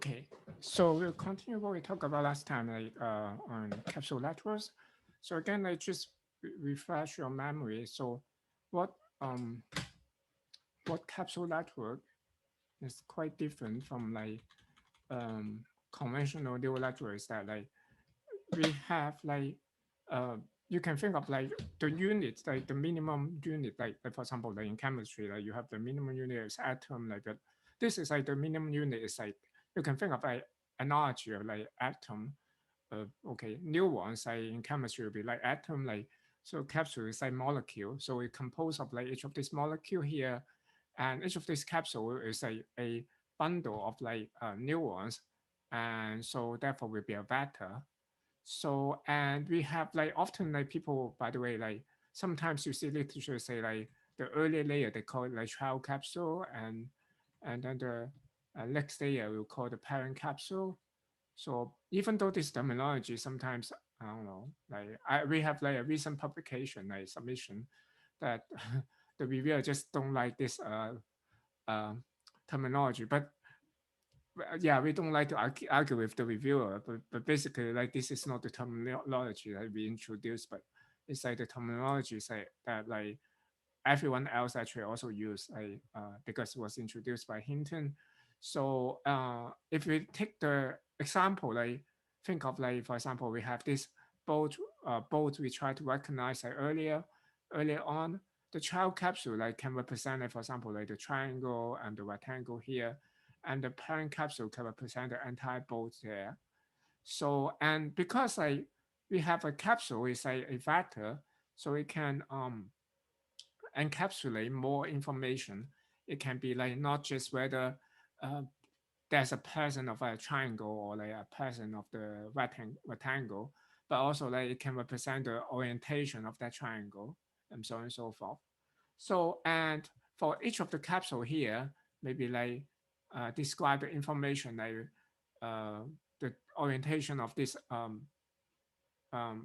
Okay, so we'll continue what we talked about last time, like on capsule networks. So again, like just refresh your memory. So what um what capsule network is quite different from like um conventional neural networks that like we have like uh you can think of like the units, like the minimum unit, like for example, like in chemistry, like you have the minimum unit is atom, like but this is like the minimum unit is like you can think of like analogy of like atom. Okay, new ones like in chemistry will be like atom, like so capsule is like molecule. So it composed of like each of this molecule here, and each of this capsule is like a bundle of like neurons, and so therefore will be a vector. So and we have like often like people, by the way, like sometimes you see literature say like the early layer they call it like child capsule, and then the next layer we'll call the parent capsule. So even though this terminology sometimes I don't know, like we have like a recent publication like submission that the reviewer just don't like this uh, terminology, but yeah, we don't like to argue with the reviewer, but basically, like this is not the terminology that we introduced, but it's like the terminology say that like everyone else actually also use like because it was introduced by Hinton. So if we take the example, like think of like for example, we have this boat we try to recognize like earlier on. The child capsule like can represent like, for example, like the triangle and the rectangle here, and the parent capsule can represent the entire boat there. So and because like we have a capsule is like a vector, so it can encapsulate more information. It can be like not just whether uh, there's a person of a triangle or like a person of the rectangle, but also like it can represent the orientation of that triangle and so on and so forth. So and for each of the capsule here, maybe like describe the information like uh, the orientation of this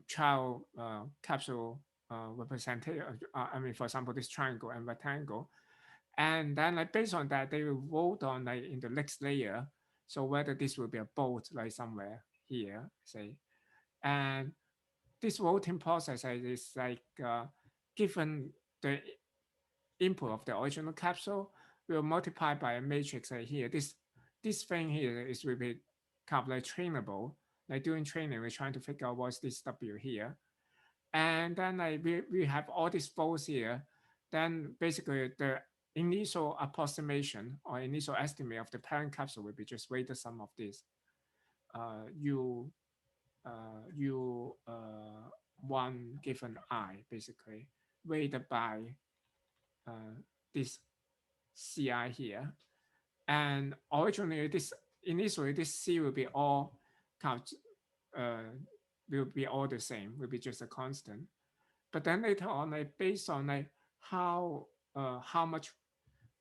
child capsule representation. I mean, for example, this triangle and rectangle, and then like based on that, they will vote on like in the next layer. So whether this will be a boat like somewhere here, say, and this voting process is like given the input of the original capsule, will multiply by a matrix like here. This thing here is will be kind of like trainable. Like during training, we're trying to figure out what's this W here, and then like we have all these folds here. Then basically the initial approximation or initial estimate of the parent capsule will be just weighted sum of this u one given I basically weighted by this ci here, and originally this initially this c will be all count uh, will be all the same, will be just a constant. But then later on, like based on like how much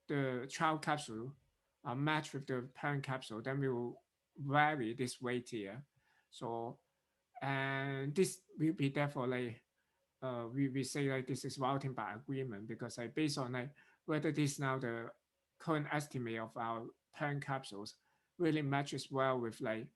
the child capsule match with the parent capsule, then we will vary this weight here. So and this will be therefore like we say like this is routing by agreement, because like based on like whether this now the current estimate of our parent capsules really matches well with like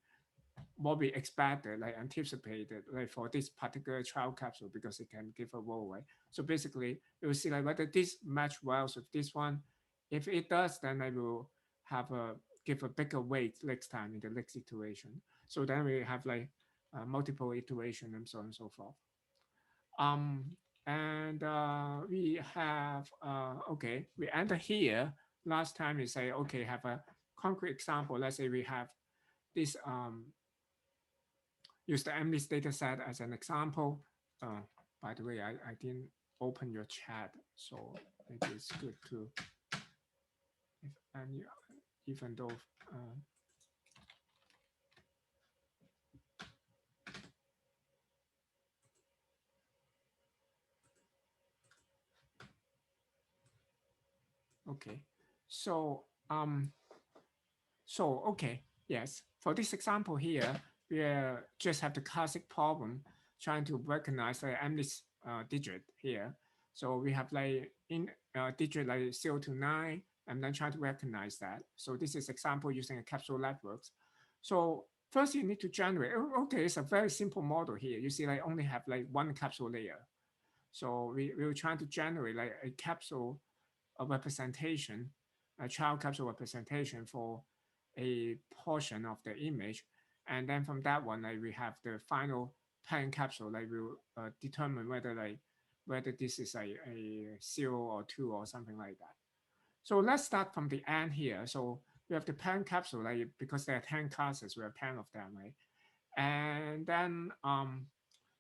what we expected, like anticipated, like for this particular child capsule, because it can give a role, right? So basically, we will see like whether this match well with this one. If it does, then I will have a give a bigger weight next time in the next iteration. So then we have like multiple iteration and so on and so forth. Um, and we have okay, we enter here. Last time we say okay, have a concrete example. Let's say we have this use the MNIST data set as an example. Uh, by the way, I didn't open your chat, so maybe it's good to, if any, even though, uh, okay. So, okay, yes. For this example here, we just have the classic problem trying to recognize the MNIST digit here. So we have like in digit like 0 to 9, and then try to recognize that. So this is example using a capsule networks. So first you need to generate. Okay, it's a very simple model here. You see, like only have like one capsule layer. So we were trying to generate like a capsule representation, a child capsule representation for a portion of the image. And then from that one, like we have the final parent capsule, like we'll determine whether this is a 0 or 2 or something like that. So let's start from the end here. So we have the parent capsule, like because there are 10 classes, we have 10 of them, right? And then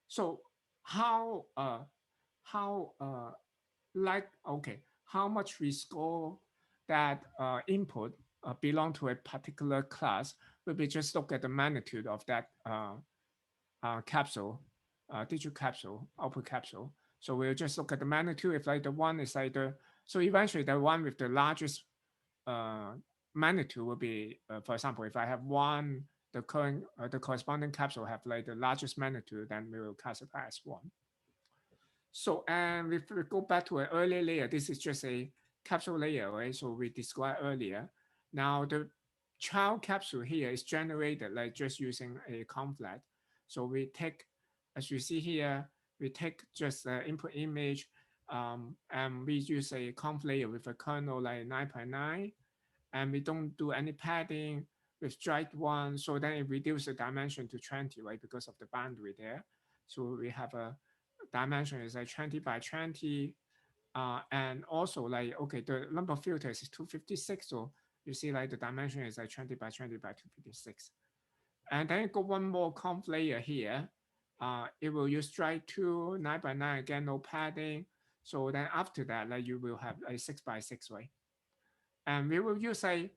so how how like okay, how much we score that input belong to a particular class will be just look at the magnitude of that capsule, digital capsule, output capsule. So we'll just look at the magnitude. If like the one is like the, so eventually the one with the largest uh, magnitude will be, for example, if I have one, the corresponding capsule have like the largest magnitude, then we will classify as one. So, and if we go back to an earlier layer, this is just a capsule layer, right? So we described earlier. Now the child capsule here is generated like just using a conflat. So we take, as you see here, we take just the input image, and we use a conv layer with a kernel like 9.9, and we don't do any padding with strike one. So then it reduces the dimension to 20, right? Because of the boundary there. So we have a dimension is like 20 by 20. And also like, okay, the number of filters is 256. So you see like the dimension is like 20 by 20 by 256. And then you go one more conv layer here. It will use strike 2, 9 by 9, again, no padding. So then after that, like you will have a 6 by 6 way. And we will use a,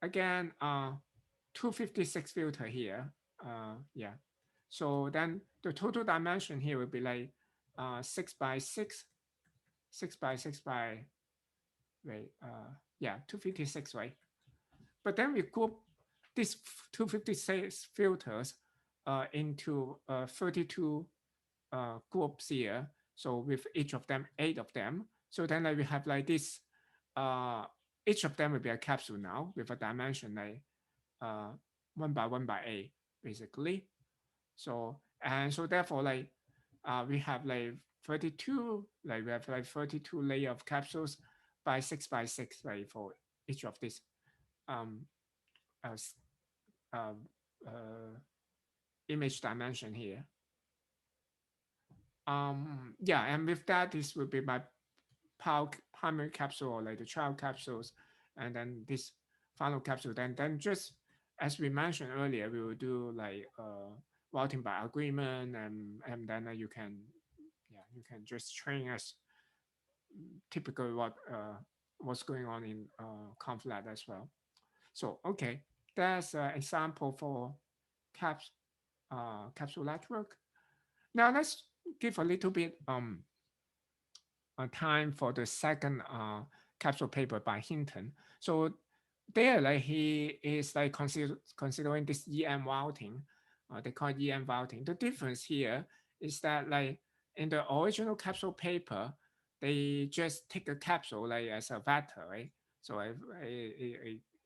again, 256 filter here. Yeah. So then the total dimension here will be like 6 by 6, 6 by 6 by, wait, yeah, 256, right? But then we group these 256 filters into 32 groups here. So with each of them, 8 of them. So then like we have like this, uh, each of them will be a capsule now with a dimension like 1 by 1 by 8, basically. So, and so therefore like we have like 32, like we have like 32 layer of capsules by 6, right, for each of these um, uh, um, uh, image dimension here. Yeah, and with that, this will be my primary capsule or like the child capsules, and then this final capsule. Then just as we mentioned earlier, we will do like routing by agreement, and then you can, yeah, you can just train as typical what's going on in conflat as well. So okay, that's an example for caps capsule network. Now let's give a little bit time for the second capsule paper by Hinton. So there, like he is like considering this EM routing. They call it EM routing. The difference here is that like in the original capsule paper, they just take a capsule like as a vector, right? So a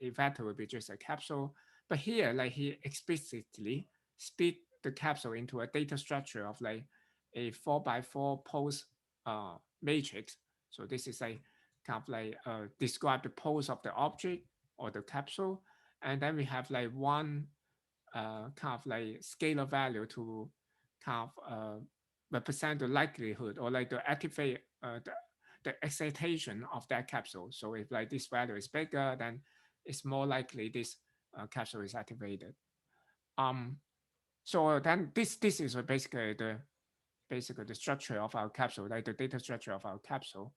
vector would be just a capsule. But here, like he explicitly split the capsule into a data structure of like a 4 by 4 pose matrix. So this is like kind of like describe the pose of the object or the capsule, and then we have like one kind of like scalar value to kind of represent the likelihood or like the activate the excitation of that capsule. So if like this value is bigger, then it's more likely this capsule is activated. So then this is basically the structure of our capsule, like the data structure of our capsule.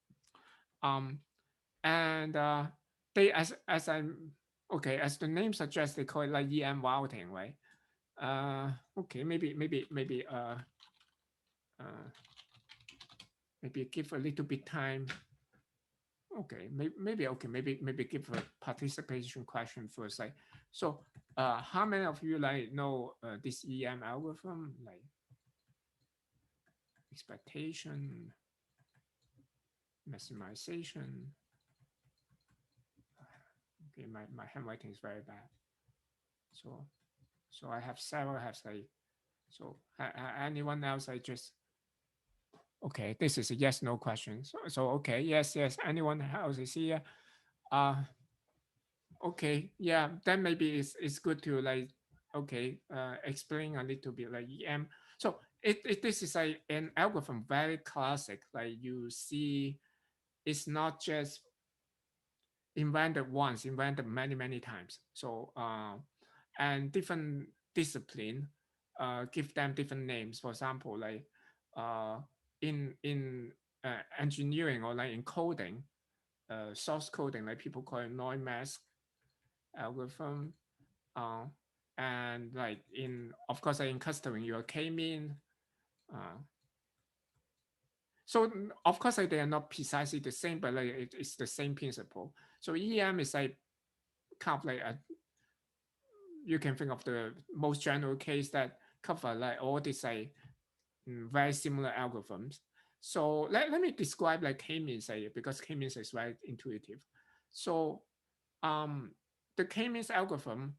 Um, and they as I'm okay, as the name suggests, they call it like EM routing, right? Okay, uh, maybe give a little bit time. Okay, maybe give a participation question first. Like, so, how many of you like know this EM algorithm, like expectation, maximization? Okay, my handwriting is very bad. So So I have several has like, so anyone else, I just, okay, this is a yes, no question. So okay, yes, yes, anyone else is here? Uh, okay, yeah, then maybe it's good to like, okay, explain a little bit like EM. So this is like an algorithm, very classic, like you see, it's not just invented once, invented many, many times. So, and different discipline give them different names. For example, like uh, in engineering or like in coding, source coding, like people call it non-mask algorithm. Uh, and like in, of course, like in clustering, your k-mean. Uh, so of course, like they are not precisely the same, but like it's the same principle. So EM is like kind of like a, you can think of the most general case that cover like all these like very similar algorithms. So let me describe like k-means because k-means is very intuitive. So um, the k-means algorithm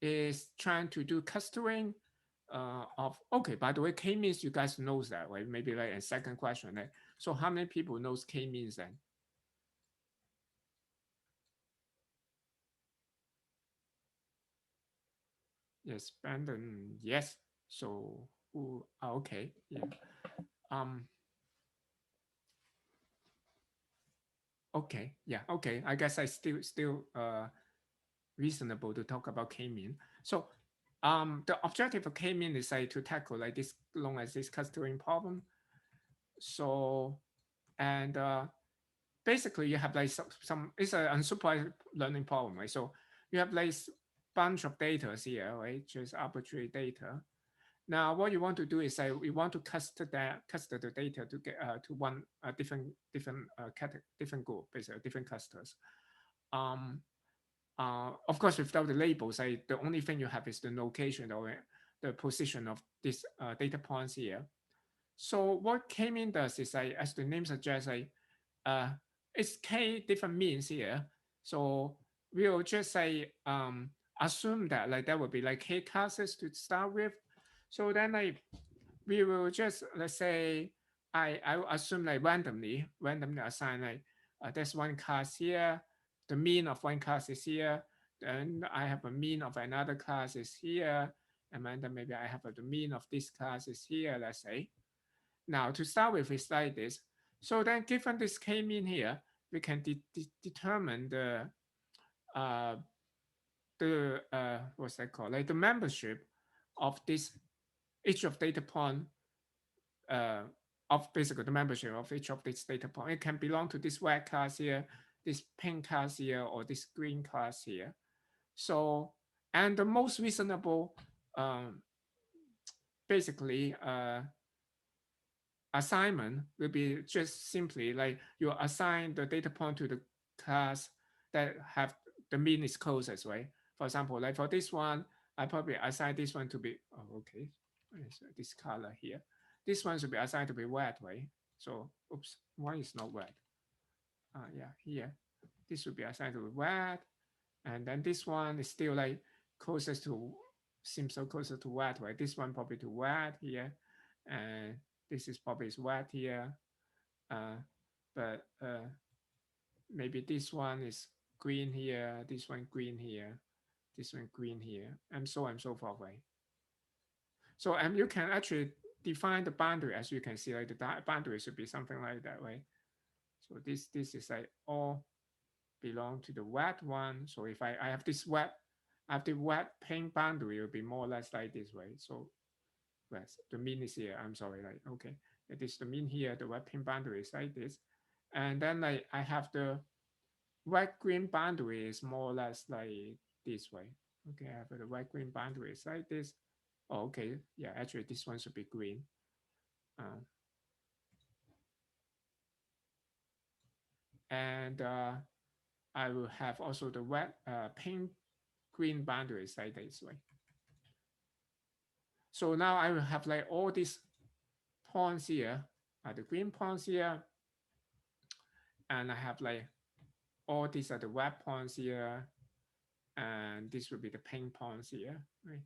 is trying to do clustering of, okay, by the way, k-means, you guys knows that, right? Maybe like a second question. Like, so how many people knows k-means then? Yes, Brandon, yes. So who, okay, yeah. Um, okay, yeah, okay. I guess I still reasonable to talk about k-mean. So the objective of k-mean is like to tackle like this long as this clustering problem. So and basically you have like some it's an unsupervised learning problem, right? So you have like bunch of data here, right? Just arbitrary data. Now, what you want to do is we want to cluster the data to get to one different group, basically different clusters. Um, of course, without the labels, the only thing you have is the location or the position of this data points here. So what k-mean does is as the name suggests, uh, it's k different means here. So we'll just assume that like there will be like k classes to start with. So then we will just let's say I will assume like randomly assign like there's one class here, the mean of one class is here, then I have a mean of another class is here, and then maybe I have the mean of this class is here, let's say. Now to start with it's like this. So then given this k-mean here, we can determine uh, the what's that called, like the membership of this each of data point uh, of basically the membership of each of these data point. It can belong to this red class here, this pink class here, or this green class here. So, and the most reasonable, um, basically, assignment will be just simply like you assign the data point to the class that have the mean is closest, right? For example, like for this one, I probably assign this one to be, oh, okay, this color here. This one should be assigned to be red, right? So, oops, one is not red. Yeah, here. This should be assigned to red. And then this one is still like closest to, seems so closer to red, right? This one probably to red here. And this is probably is red here. Uh, but maybe this one is green here, this one green here, this one green here, and so on and so forth, right? So you can actually define the boundary, as you can see, like the boundary should be something like that, right? So this is like all belong to the wet one. So if I have this wet, I have the wet pink boundary, it will be more or less like this, right? So yes, the mean is here. I'm sorry, like okay, it is the mean here. The wet pink boundary is like this, and then like I have the white green boundary is more or less like this way. Okay, I have the white green boundary is like this. Oh, okay, yeah, actually this one should be green. Uh, and I will have also the wet pink green boundaries like this way. So now I will have like all these points here, the green points here, and I have like all these are the red points here, and this will be the pink pawns here, right?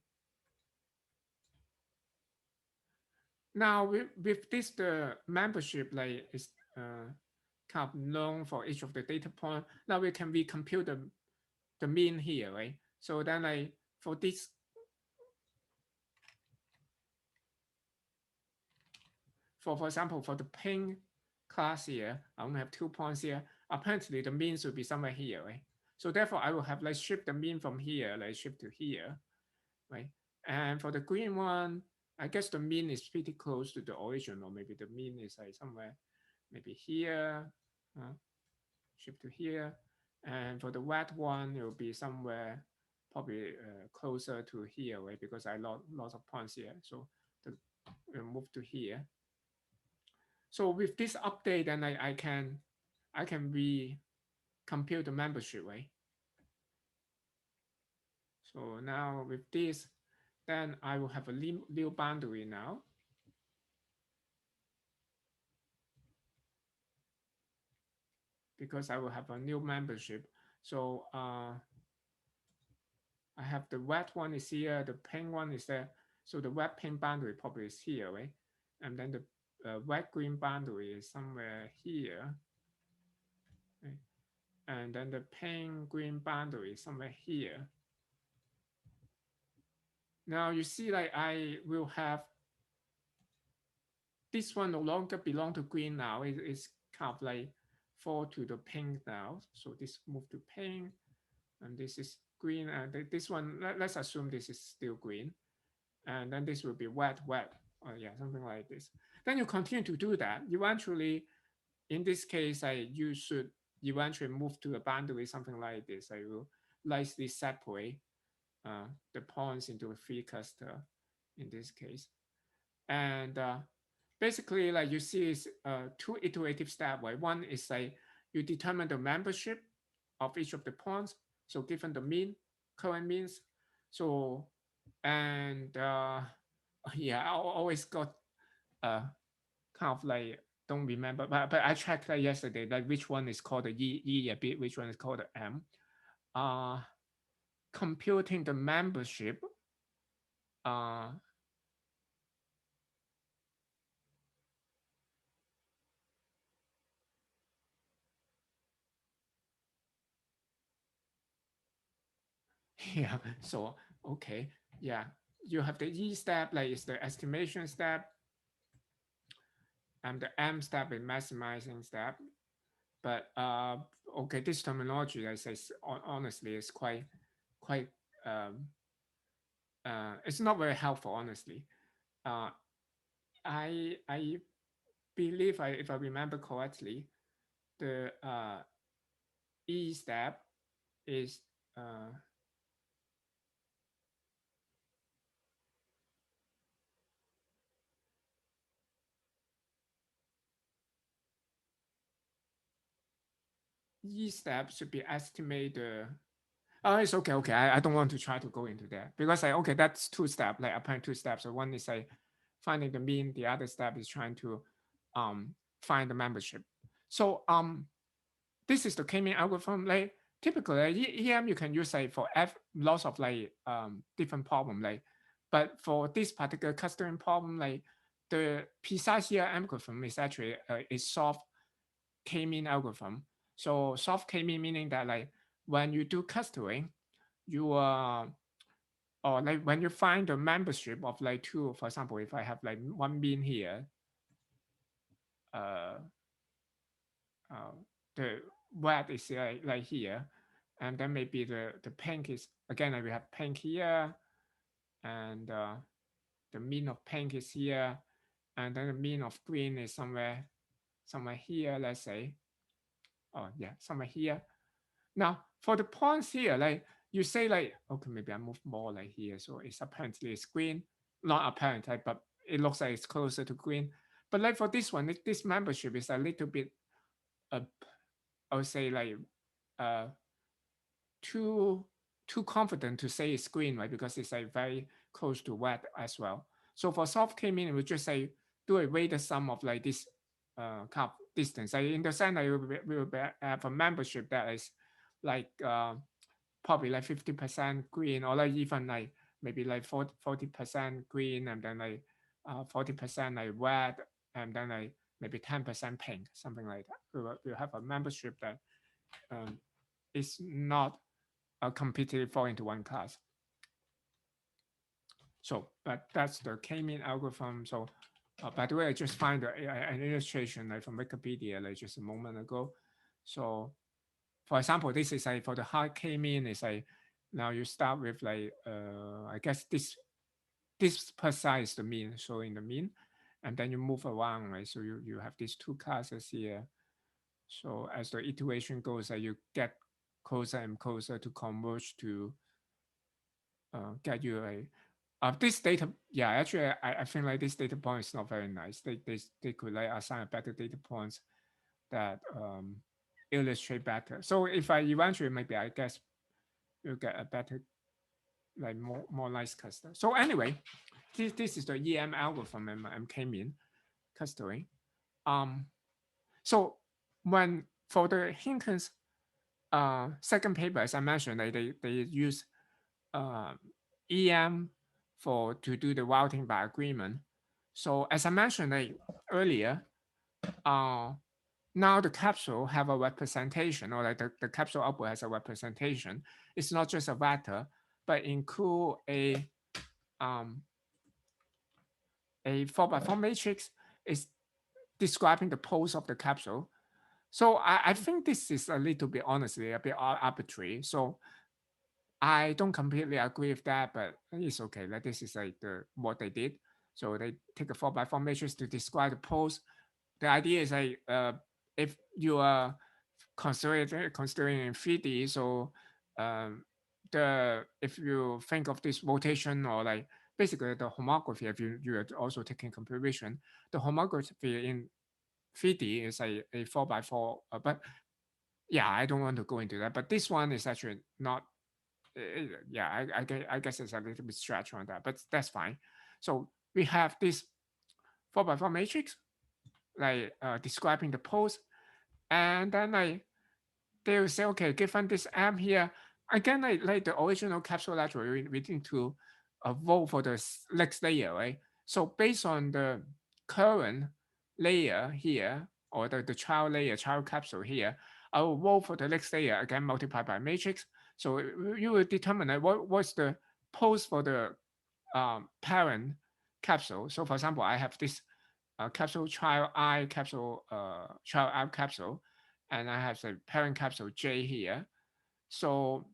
Now with this, the membership like is kind of known for each of the data point. Now we can recompute the mean here, right? So then like for this, for example, for the pink class here, I only have 2 points here. Apparently the mean should be somewhere here, right? So therefore I will have like shift the mean from here, like shift to here, right? And for the green one, I guess the mean is pretty close to the origin, or maybe the mean is like somewhere, maybe here, shift to here. And for the red one, it will be somewhere probably closer to here, right? Because I lots of points here. So the move to here. So with this update, then I can compute the membership, right? So now with this, then I will have a new boundary now. Because I will have a new membership. So I have the red one is here, the pink one is there. So the red pink boundary probably is here, right? And then the red green boundary is somewhere here. Right? And then the pink green boundary is somewhere here. Now you see like I will have this one no longer belong to green now. It's kind of like fall to the pink now. So this move to pink, and this is green. And this one, let's assume this is still green. And then this will be wet, or yeah, something like this. Then you continue to do that. Eventually, in this case, you should eventually move to a boundary, something like this. I will nicely separate the points into a free cluster in this case. And basically, like you see, is two iterative steps, right? One is like you determine the membership of each of the points. So given the mean, current means. So, and yeah, I always got kind of like, don't remember, but I checked that yesterday, like which one is called the E a bit, which one is called the M. Computing the membership, uh, yeah, so, okay, yeah, you have the E step, like it's the estimation step, and the M step is maximizing step. But okay, this terminology, I say honestly, is quite um, it's not very helpful, honestly. Uh, I believe if I remember correctly, the E step is E step should be estimate the. Oh, it's okay. Okay, I don't want to try to go into that because okay, that's two steps, like applying two steps. So one is like finding the mean, the other step is trying to find the membership. So this is the k-mean algorithm. Like typically, EM you can use like for lots of like different problem. Like, but for this particular clustering problem, like the precise EM algorithm is actually a soft k-mean algorithm. So soft k-mean meaning that like when you do clustering, you or like when you find the membership of like two, for example, if I have like one mean here, uh, uh, the red is like here, and then maybe the pink is again we have pink here, and the mean of pink is here, and then the mean of green is somewhere here, let's say. Oh yeah, somewhere here. Now for the points here, like you say like okay, maybe I move more like here, so it's apparently it's green, not apparent, right, but it looks like it's closer to green. But like for this one, this membership is a little bit uh, I would say like uh too confident to say it's green, right? Because it's like very close to red as well. So for soft k-mean, we just say do a weighted sum of like this kind of distance. Like in the sense, like we will have a membership that is like probably like 50% green, or like even like maybe like 40% green, and then like 40% like red, and then like maybe 10% pink, something like that. We'll have a membership that is not completely fall into one class. So, but that's the k-mean algorithm. So, by the way, I just find an illustration like from Wikipedia like just a moment ago. So, for example, this is like for the hard k-mean is like now you start with like I guess this per side is the mean, showing the mean, and then you move around, right? So you have these two classes here. So as the iteration goes, you get closer and closer to converge to get you a this data. Yeah, actually, I think like this data point is not very nice. They could like assign a better data points that illustrate better. So if I eventually maybe I guess you'll get a better like more nice cluster. So anyway, this is the EM algorithm and k-mean clustering. So when for the Hinton's second paper, as I mentioned, they use EM to do the routing by agreement. So as I mentioned earlier, now the capsule have a representation, or like the capsule output has a representation. It's not just a vector, but include a 4x4 matrix is describing the pose of the capsule. So I think this is a little bit, honestly, a bit arbitrary. So I don't completely agree with that, but it's okay. Like this is like what they did. So they take a 4x4 matrix to describe the pose. The idea is like if you are considering in 3D, so um, if you think of this rotation or like basically the homography, if you are also taking computer vision, the homography in 3D is a 4x4, but yeah, I don't want to go into that. But this one is actually not. Yeah, I guess it's a little bit stretch on that, but that's fine. So we have this 4x4 matrix, like describing the pose, and then like they will say, okay, given this M here, again, like the original capsule lateral, we need to vote for the next layer, right? So based on the current layer here, or the child layer, child capsule here, I will vote for the next layer, again, multiplied by matrix. So you will determine what's the pose for the parent capsule. So for example, I have this capsule child I capsule, child out capsule, and I have the parent capsule J here. So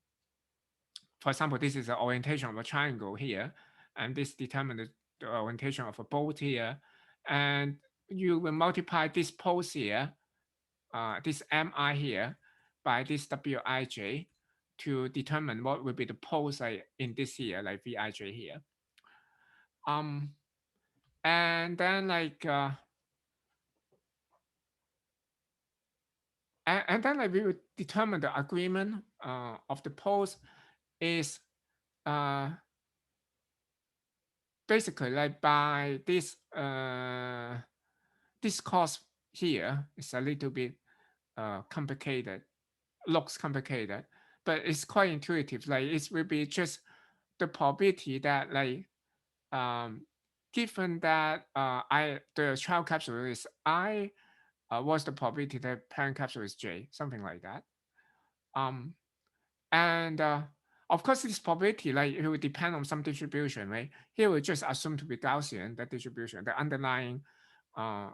for example, this is the orientation of a triangle here, and this determines the orientation of a bolt here. And you will multiply this pose here, this Mi here, by this Wij to determine what will be the pose in this here, like Vij here. And then like and then like we will determine the agreement of the pose is basically like by this this cost here is a little bit complicated, looks complicated, but it's quite intuitive. Like it will be just the probability that like given that the child capsule is I, what's the probability that parent capsule is J, something like that. And of course, this probability, like it will depend on some distribution, right? Here we just assume to be Gaussian, that distribution, the underlying uh,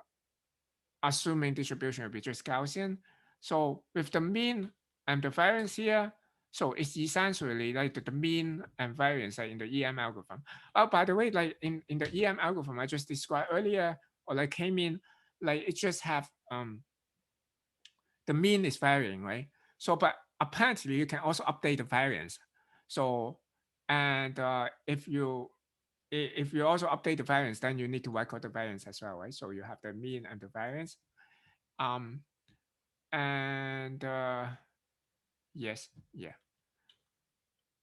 assuming distribution will be just Gaussian. So with the mean and the variance here, so it's essentially like the mean and variance in the EM algorithm. Oh, by the way, like in the EM algorithm I just described earlier, or like k-mean, like it just have the mean is varying, right? So, but apparently you can also update the variance. So, and if you also update the variance, then you need to record the variance as well, right? So you have the mean and the variance. And yes, yeah.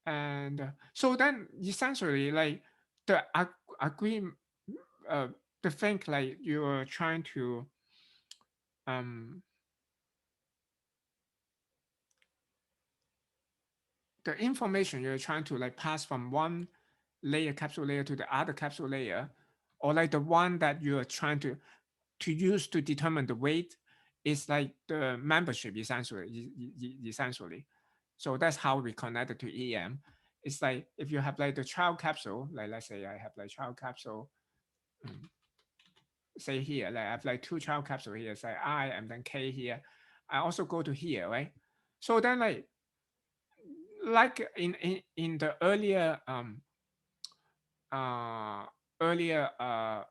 And so then essentially like the agree the thing like you're trying to um the information you're trying to like pass from one layer, capsule layer, to the other capsule layer, or like the one that you are trying to use to determine the weight, is like the membership essentially. So that's how we connect it to EM. It's like if you have like the child capsule, like let's say I have like child capsule, say here, like I have like two child capsule here, say I and then K here. I also go to here, right? So then like in the uh earlier uh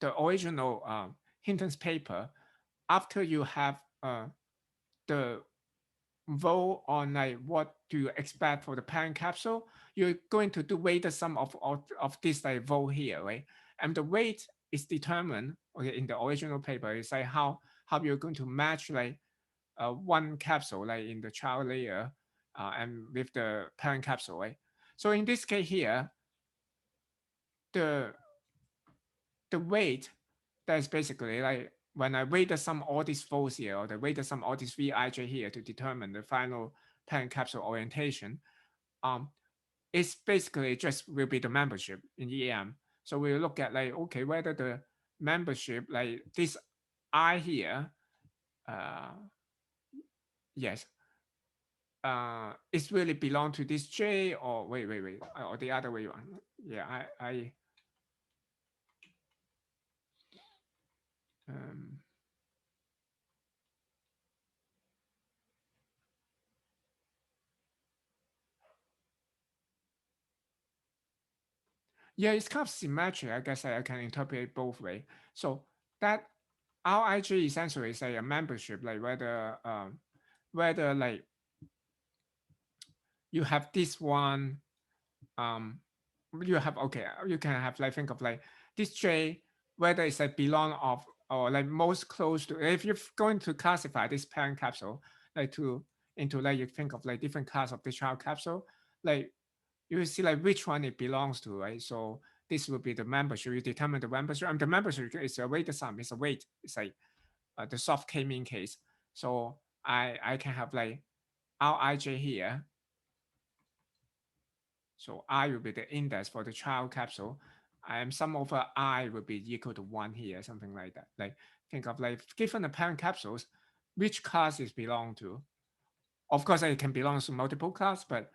the original Hinton's paper, after you have the vote on like what do you expect for the parent capsule, you're going to do weighted sum of this like vote here, right? And the weight is determined, okay, in the original paper. It's like how you're going to match like one capsule like in the child layer and with the parent capsule, right? So in this case here, the the weight, that's basically like when I weighted sum all these folds here, or the weighted sum all these Vij here to determine the final parent capsule orientation, um, it's basically just will be the membership in EM. So we look at like, okay, whether the membership, like this I here, uh, yes, it's really belong to this J, or wait, or the other way around. Yeah, um, yeah, it's kind of symmetric. I guess I can interpret it both way. So that RIG essentially is like a membership, like whether like you have this one, um you have, okay, you can have like think of like this J, whether it's like belong of or like most close to, if you're going to classify this parent capsule like to into like you think of like different class of the child capsule, like you will see like which one it belongs to, right? So this will be the membership. You determine the membership, and the membership is a weighted sum. It's a weight. It's like the soft K-mean case. So I can have like Rij here. So I will be the index for the child capsule. And sum over I will be equal to 1 here, something like that. Like think of like given the parent capsules, which class is belong to. Of course, it can belong to multiple class, but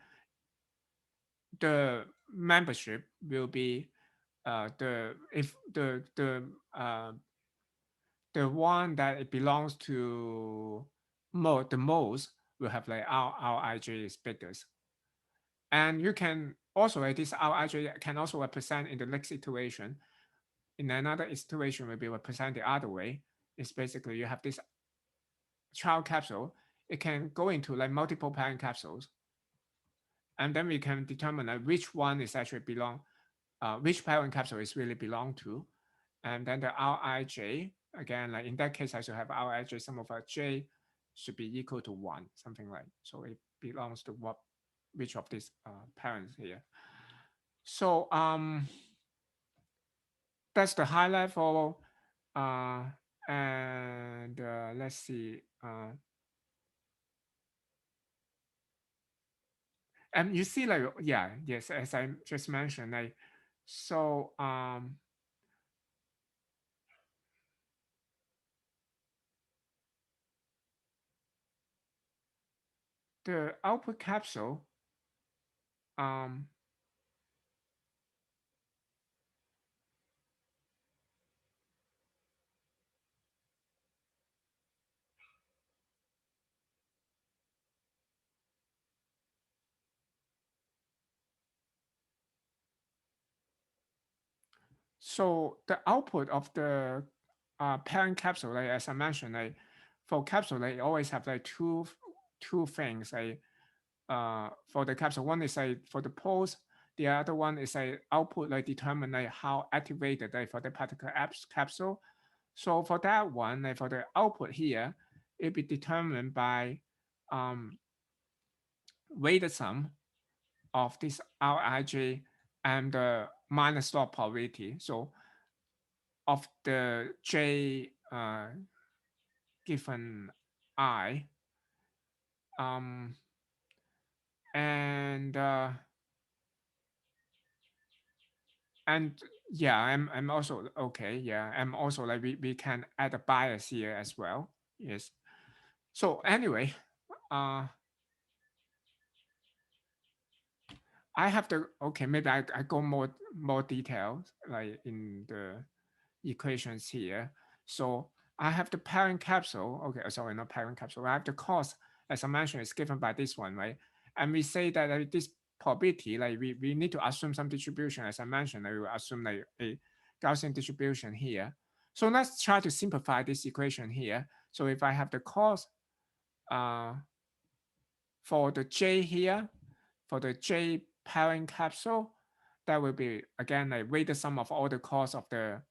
the membership will be the if the one that it belongs to the most will have like our ij is biggest. And you can also like this our ij can also represent in the next iteration. In another iteration will be represent the other way. It's basically you have this child capsule. It can go into like multiple parent capsules, and then we can determine like which one is actually belong, which parent capsule is really belong to. And then the Rij, again, like in that case, I should have Rij, sum of j should be equal to 1, something like. So it belongs to what, which of these parents here. So that's the high level. Uh, and let's see. And you see, like, yeah, yes, as I just mentioned, like, so the output capsule, um, so the output of the parent capsule, like as I mentioned, like for capsule, they always have like two things. Like for the capsule, one is like for the pulse, the other one is like output, like determine like how activated like for the particular apps capsule. So for that one, like for the output here, it be determined by um, weighted sum of this Rij and the minus log probability. So of the J given I, And yeah, I'm also okay. Yeah, I'm also like we can add a bias here as well. Yes. So anyway, uh, I have the okay. Maybe I go more details like in the equations here. So I have the parent capsule. Okay, sorry, not parent capsule. I have the cost, as I mentioned, is given by this one, right? And we say that this probability, like we need to assume some distribution, as I mentioned. I will assume like a Gaussian distribution here. So let's try to simplify this equation here. So if I have the cost uh, for the J here, for the J parent capsule, that will be again like weighted sum of all the costs of the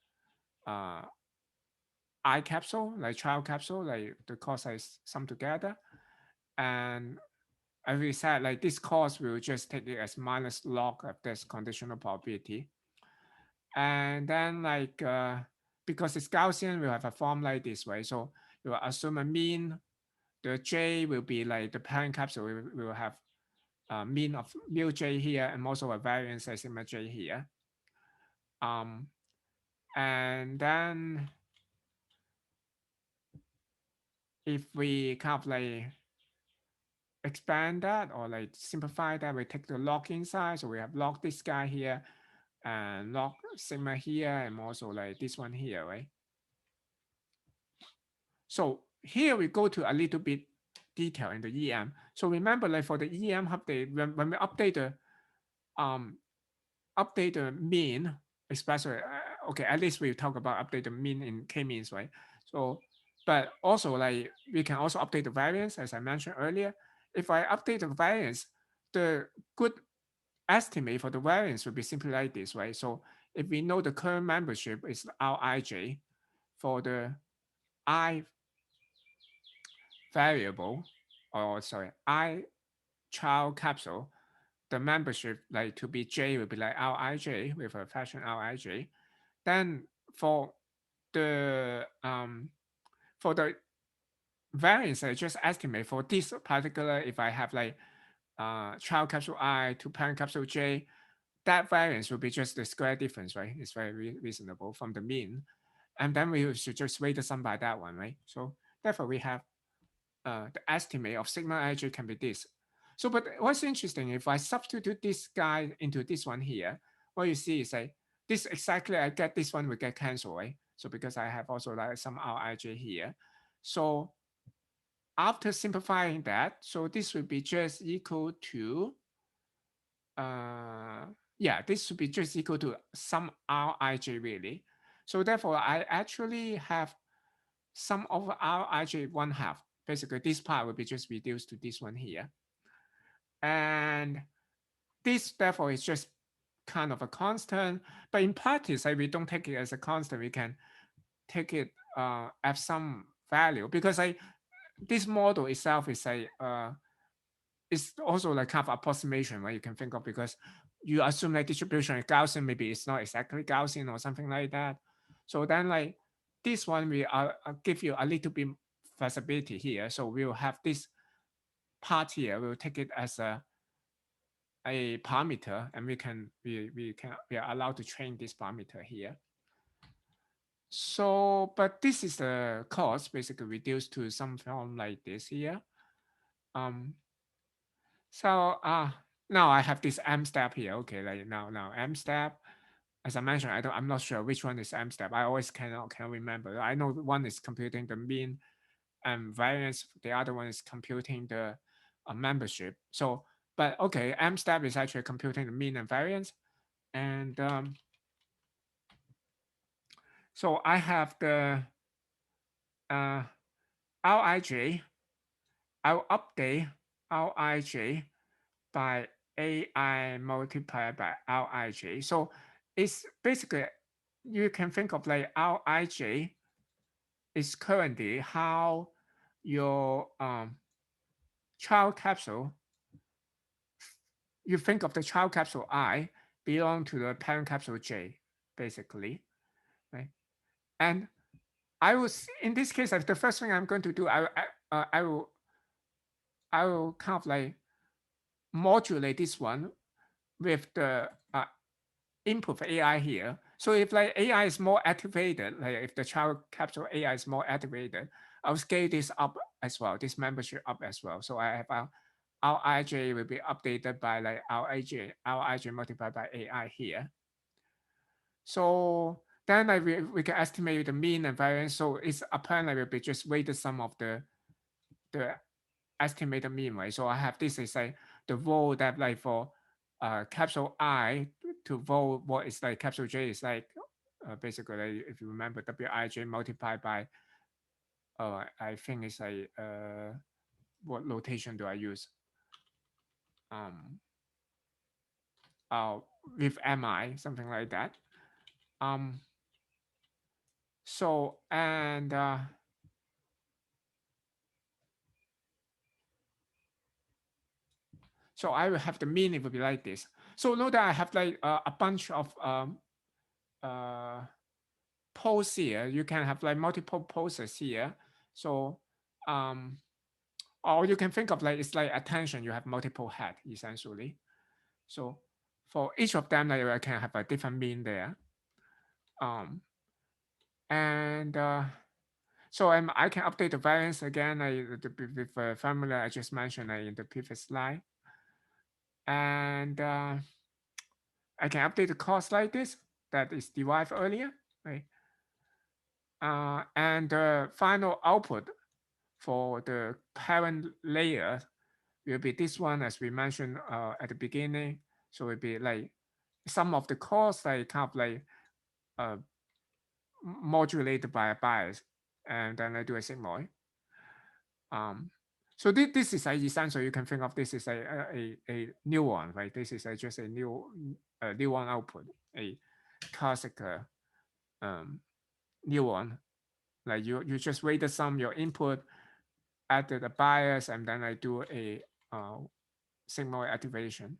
uh, I capsule, like child capsule, like the cost is sum together. And as we said, like this cost, we will just take it as minus log of this conditional probability. And then like, because it's Gaussian, we'll have a form like this way. So we will assume a mean. The J will be like the parent capsule. We will have a mean of mu J here and also a variance as sigma J here. Um, and then if we kind of like expand that or like simplify that, we take the log inside. So we have log this guy here and log sigma here and also like this one here, right? So here we go to a little bit detail in the EM. So remember like for the EM update, when we um update the mean, especially okay, at least we talk about update the mean in k-means, right? So but also like we can also update the variance as I mentioned earlier. If I update the variance, the good estimate for the variance would be simply like this, right? So if we know the current membership is Rij for the I variable, or sorry, I child capsule, the membership like to be J will be like Rij with a fashion Rij. Then for the variance, I just estimate for this particular, if I have like child capsule I to parent capsule J, that variance will be just the square difference, right? It's very reasonable from the mean. And then we should just weight the sum by that one, right? So therefore we have the estimate of sigma ij can be this. So, but what's interesting, if I substitute this guy into this one here, what you see is like this exactly, I get this one will get cancelled, right? So because I have also like some Rij here. So after simplifying that, so this will be just equal to yeah, this should be just equal to some Rij really. So therefore, I actually have sum of Rij 1/2. Basically, this part will be just reduced to this one here. And this therefore is just kind of a constant. But in practice, like, we don't take it as a constant. We can take it at some value because this model itself is it's also like kind of approximation, right? You can think of because you assume that distribution is Gaussian, maybe it's not exactly Gaussian or something like that. So then like this one will give you a little bit flexibility here. So we'll have this part here, we'll take it as a parameter and we are allowed to train this parameter here. So, but this is the cost basically reduced to some form like this here. Um, So now I have this M step here. Okay, like now M step. As I mentioned, I'm not sure which one is M step. I always cannot remember. I know one is computing the mean and variance. The other one is computing the membership. So, but okay, M step is actually computing the mean and variance. And so I have the uh, Rij. I'll update Rij by AI multiplied by Rij. So it's basically, you can think of like Rij is currently how your child capsule, you think of the child capsule I belong to the parent capsule J, basically, right? And in this case, the first thing I'm going to do, I will kind of like modulate this one with the input AI here. So if like AI is more activated, like if the child capsule AI is more activated, I'll scale this up as well, this membership up as well. So I have our IJ will be updated by like our IJ multiplied by AI here. So then like we can estimate the mean and variance. So it's apparently will be just weighted sum of the estimated mean, right? So I have this is like the role that like for capsule I to vote what is like capsule J is like basically like, if you remember Wij multiplied by I think it's like what notation do I use? Um uh with mi something like that. Um so and so I will have the mean, it will be like this. So note that I have like a bunch of poles here. You can have like multiple poses here. So or you can think of like it's like attention, you have multiple head essentially. So for each of them, like I can have a different mean there. And so I can update the variance again with the formula I just mentioned in the previous slide. And I can update the cost like this that is derived earlier, right? And the final output for the parent layer will be this one as we mentioned at the beginning. So it'll be like some of the costs like kind of like uh, modulated by a bias, and then I do a sigmoid. So this is essential. You can think of this as a new one, right? This is just a new one output, a classic new one. Like you just weight the sum your input, add the bias, and then I do a sigmoid activation.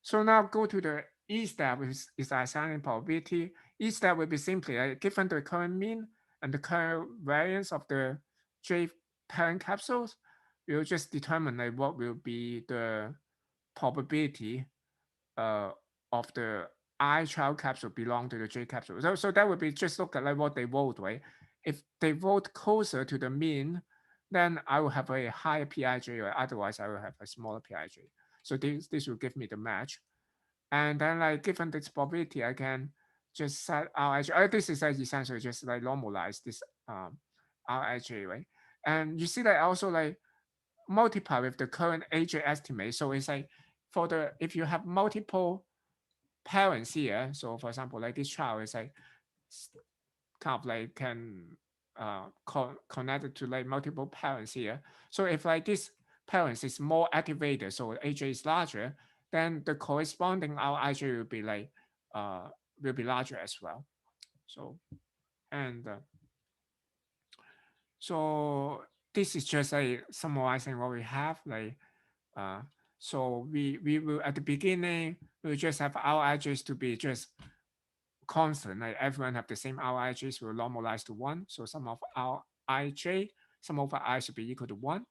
So now go to the E step, which is assigning probability. E step will be simply given the current mean and the current variance of the J parent capsules, we'll just determine like what will be the probability uh, of the I child capsule belong to the J capsule. So that would be just look at like what they vote, right? If they vote closer to the mean, then I will have a higher PIJ, or otherwise I will have a smaller PIJ. So this will give me the match. And then like given this probability, I can just set RHA. This is like essentially just like normalize this RHA, right? And you see that also like multiply with the current AJ estimate. So it's like for the if you have multiple parents here, so for example, like this child is like kind of like can connected to like multiple parents here. So if like this parents is more activated, so AJ is larger, then the corresponding RIJ will be larger as well. So and so this is just like summarizing what we have. Like so we will at the beginning we just have RIJs to be just constant. Like everyone have the same RIJs will normalize to one. So sum of RIJ, sum of I should be equal to one.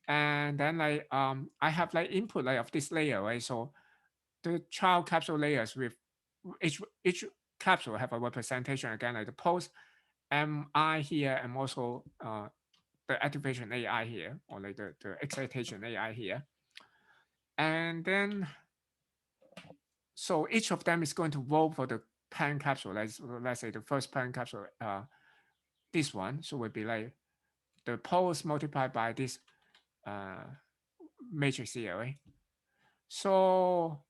And then like I have like input like of this layer, right? So the child capsule layers with each capsule have a representation again like the post MI here and also the activation AI here or like the excitation AI here. And then so each of them is going to vote for the parent capsule. Let's say the first parent capsule, this one. So would be like the poles multiplied by this uh, matrix here, right? So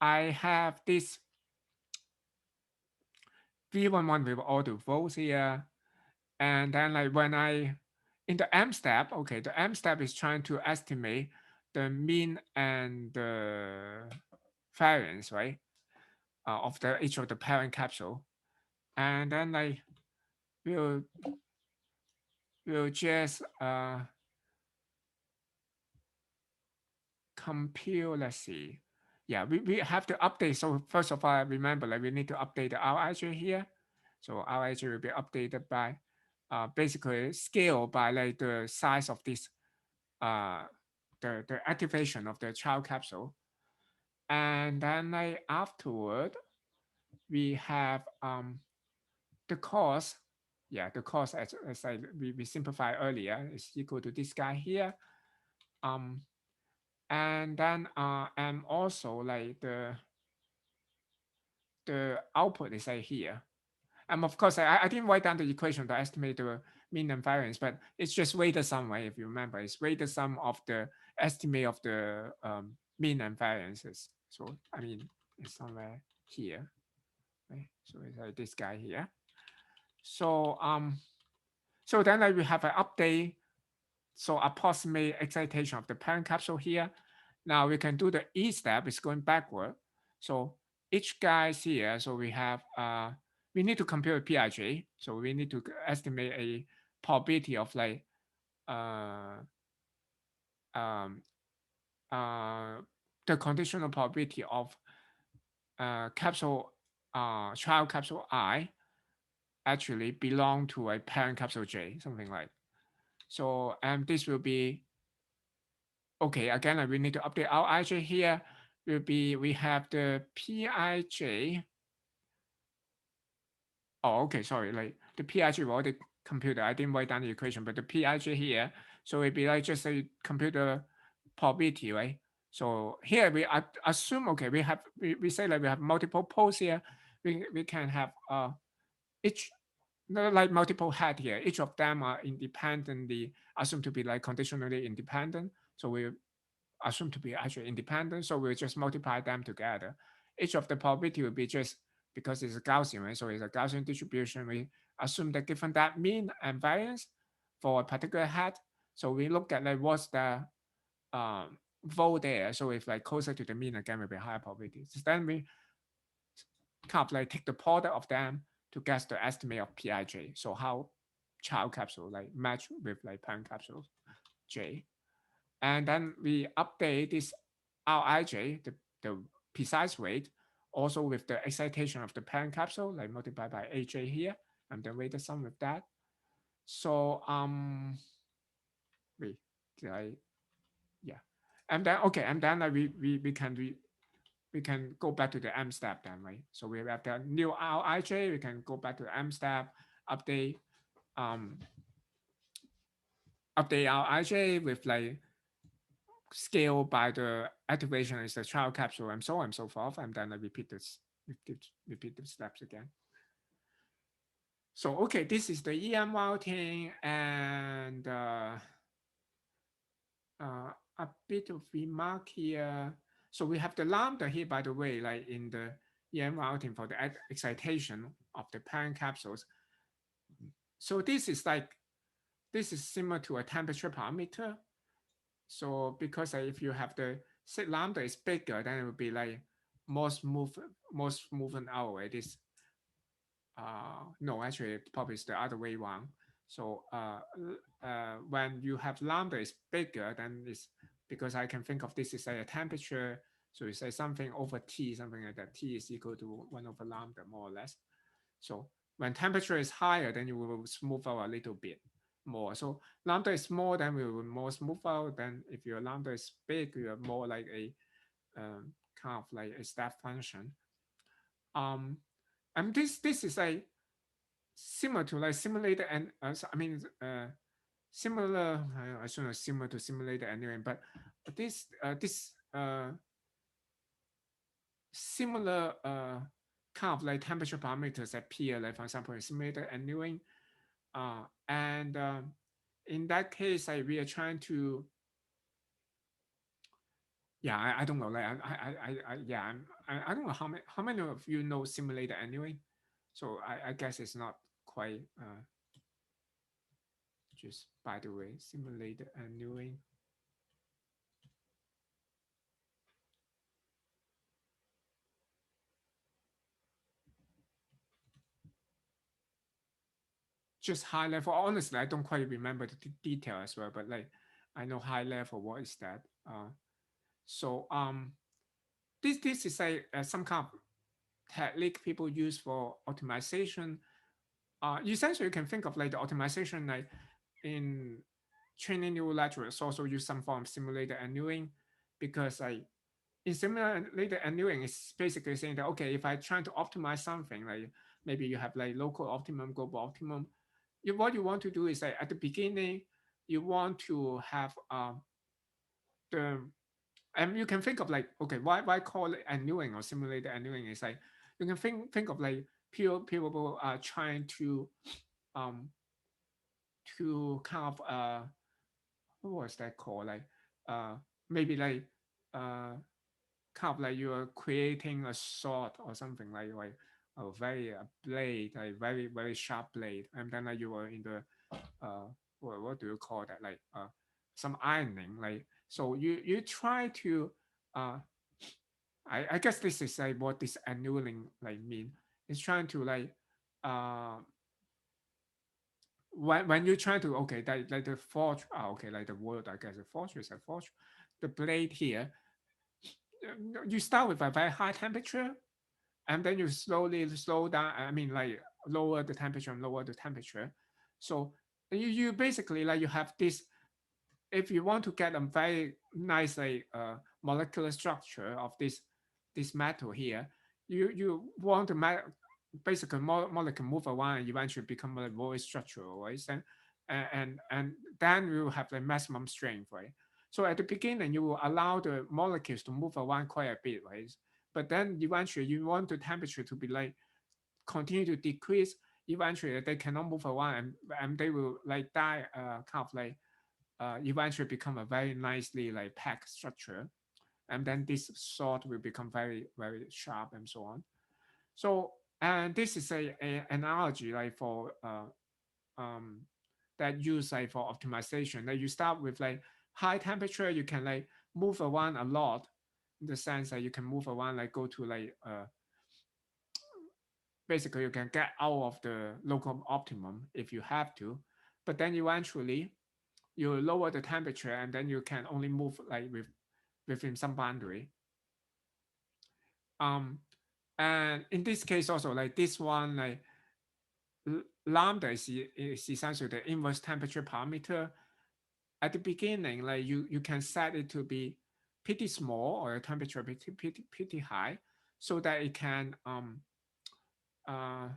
I have this V11 with all the votes here. And then like when I, in the M step, okay, the M step is trying to estimate the mean and the variance, right? Of the each of the parent capsule. And then like we'll just compute, let's see. Yeah, we have to update. So first of all, remember like we need to update the RIJ here. So RIJ will be updated by basically scale by like the size of this uh the activation of the child capsule. And then like afterward, we have the cause. Yeah, the cause as we simplified earlier is equal to this guy here. Um, and then and also like the output is like here. Of course, I didn't write down the equation to estimate the mean and variance, but it's just weighted sum, right? If you remember, it's weighted sum of the estimate of the mean and variances. So I mean, it's somewhere here, right? So it's like this guy here. So so then like we have an update. So approximate excitation of the parent capsule here. Now we can do the E step, it's going backward. So each guys here, so we need to compute PIJ. So we need to estimate a probability of like uh, um, uh, the conditional probability of capsule child capsule I actually belong to a parent capsule J, something like. So this will be okay. Again, we need to update our IJ here. We have the PIJ. Oh, okay, sorry. Like the PIJ we already computed. I didn't write down the equation, but the PIJ here, so it'd be like just a computer probability, right? So here we assume, okay, we say like we have multiple poles here. We can have each like multiple head here. Each of them are independently assumed to be like conditionally independent. So we assumed to be actually independent. So we'll just multiply them together. Each of the probability will be just because it's a Gaussian, right? So it's a Gaussian distribution. We assume that given that mean and variance for a particular head. So we look at like what's the vote there. So if like closer to the mean, again, will be higher probability. So then we kind of like take the product of them to get the estimate of PIJ. So how child capsule like match with like parent capsule J. And then we update this Rij, the precise weight, also with the excitation of the parent capsule, like multiplied by Aj here, and then weight the sum with that. So wait, did I? Yeah, and then okay, and then we can go back to the M step then, right? So we have the new Rij, we can go back to the M step, update um update Rij with like scale by the activation is the child capsule and so on and so forth. And then I repeat the steps again. So, okay, this is the EM routing and a bit of remark here. So we have the lambda here, by the way, like in the EM routing for the excitation of the parent capsules. So this is similar to a temperature parameter. So because if you have the set lambda is bigger, then it would be like most moving out. It is no, actually it probably is the other way around. So when you have lambda is bigger, then it's because I can think of this as a temperature. So you say something over T, something like that. T is equal to 1 over lambda, more or less. So when temperature is higher, then you will smooth out a little bit more. So lambda is small, then we will more smooth out. Then if your lambda is big, you are more like a kind of like a step function. Um, and this is like similar to like simulated and I mean similar. I shouldn't know similar to simulated anyway, but this similar kind of like temperature parameters appear, like for example, in simulated annealing. And in that case, we are trying to, yeah, I don't know, like yeah, I don't know how many of you know simulated annealing. So I guess it's not quite just by the way, simulated annealing. Just high level. Honestly, I don't quite remember the detail as well, but like I know high level. What is that? So this is some kind of technique people use for optimization. Essentially, you can think of like the optimization like in training neural networks also use some form of simulated annealing, because like in simulated annealing is basically saying that, okay, if I try to optimize something, like maybe you have like local optimum, global optimum, what you want to do is like at the beginning you want to have the, and you can think of like, okay, why call it annealing or simulated annealing? Is like you can think of like people are trying um to kind of what was that called, like uh maybe like uh kind of like you are creating a sword or something, like a very blade, like very sharp blade, and then like you were in the what do you call that, like some ironing, like, so you try to uh I guess this is like what this annealing like mean. It's trying to like uh when you're trying to, okay, that like the forge, okay, like the word, I guess, the forge is a forge, the blade here, you start with a very high temperature, and then you slowly slow down, I mean like lower the temperature and lower the temperature. So you basically like you have this, if you want to get a very nice like molecular structure of this metal here, you want to basically molecule move around and eventually become a very structural, right? And then you have the maximum strength, right? So at the beginning you will allow the molecules to move around quite a bit, right? But then eventually you want the temperature to be like continue to decrease. Eventually they cannot move around, and they will like die, kind of like eventually become a very nicely like packed structure, and then this sword will become very sharp and so on. So, and this is a analogy like for um that use like for optimization, that you start with like high temperature, you can like move around a lot, in the sense that you can move around, like go to like basically you can get out of the local optimum if you have to, but then eventually you lower the temperature, and then you can only move like within some boundary. um and in this case also, like this one, like lambda is essentially the inverse temperature parameter. At the beginning, like you can set it to be pretty small, or a temperature pretty high, so that it can uh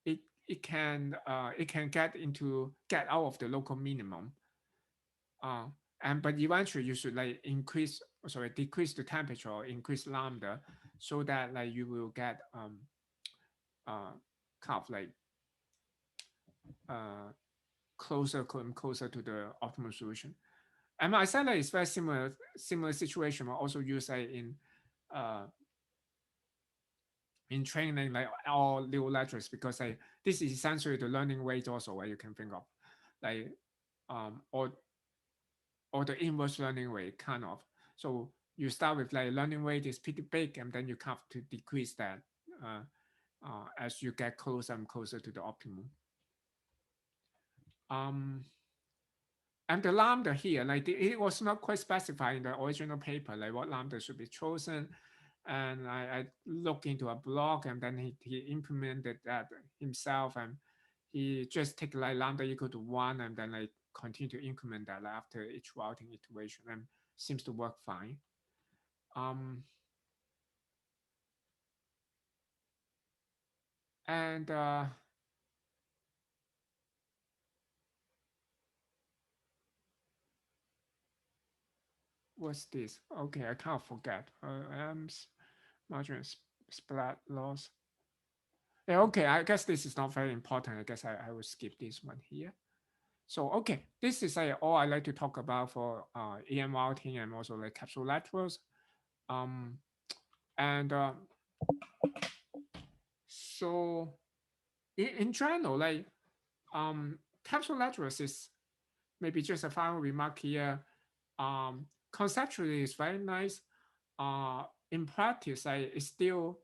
it it can get out of the local minimum. uh and but eventually you should like decrease the temperature or increase lambda, so that like you will get uh kind of like uh closer to the optimal solution. And I said that it's very similar situation, but also used like uh in training like all neural networks, because like this is essentially the learning rate also, where you can think of like or the inverse learning rate kind of. So you start with like learning rate is pretty big, and then you have to decrease that uh, as you get closer and closer to the optimum. Um, and the lambda here, like it was not quite specified in the original paper, like what lambda should be chosen. And I looked into a blog, and then he implemented that himself, and he just take like lambda equal to 1, and then like continue to increment that like, after each routing iteration, and seems to work fine. Um, and what's this? Okay, I can't forget. Margin splat loss. Yeah, okay, I guess this is not very important. I guess I will skip this one here. So, okay, this is all I like to talk about for EM routing and also like capsule laterals. Um, and so in general, like capsule laterals is maybe just a final remark here. Conceptually, it's very nice. In practice, it's still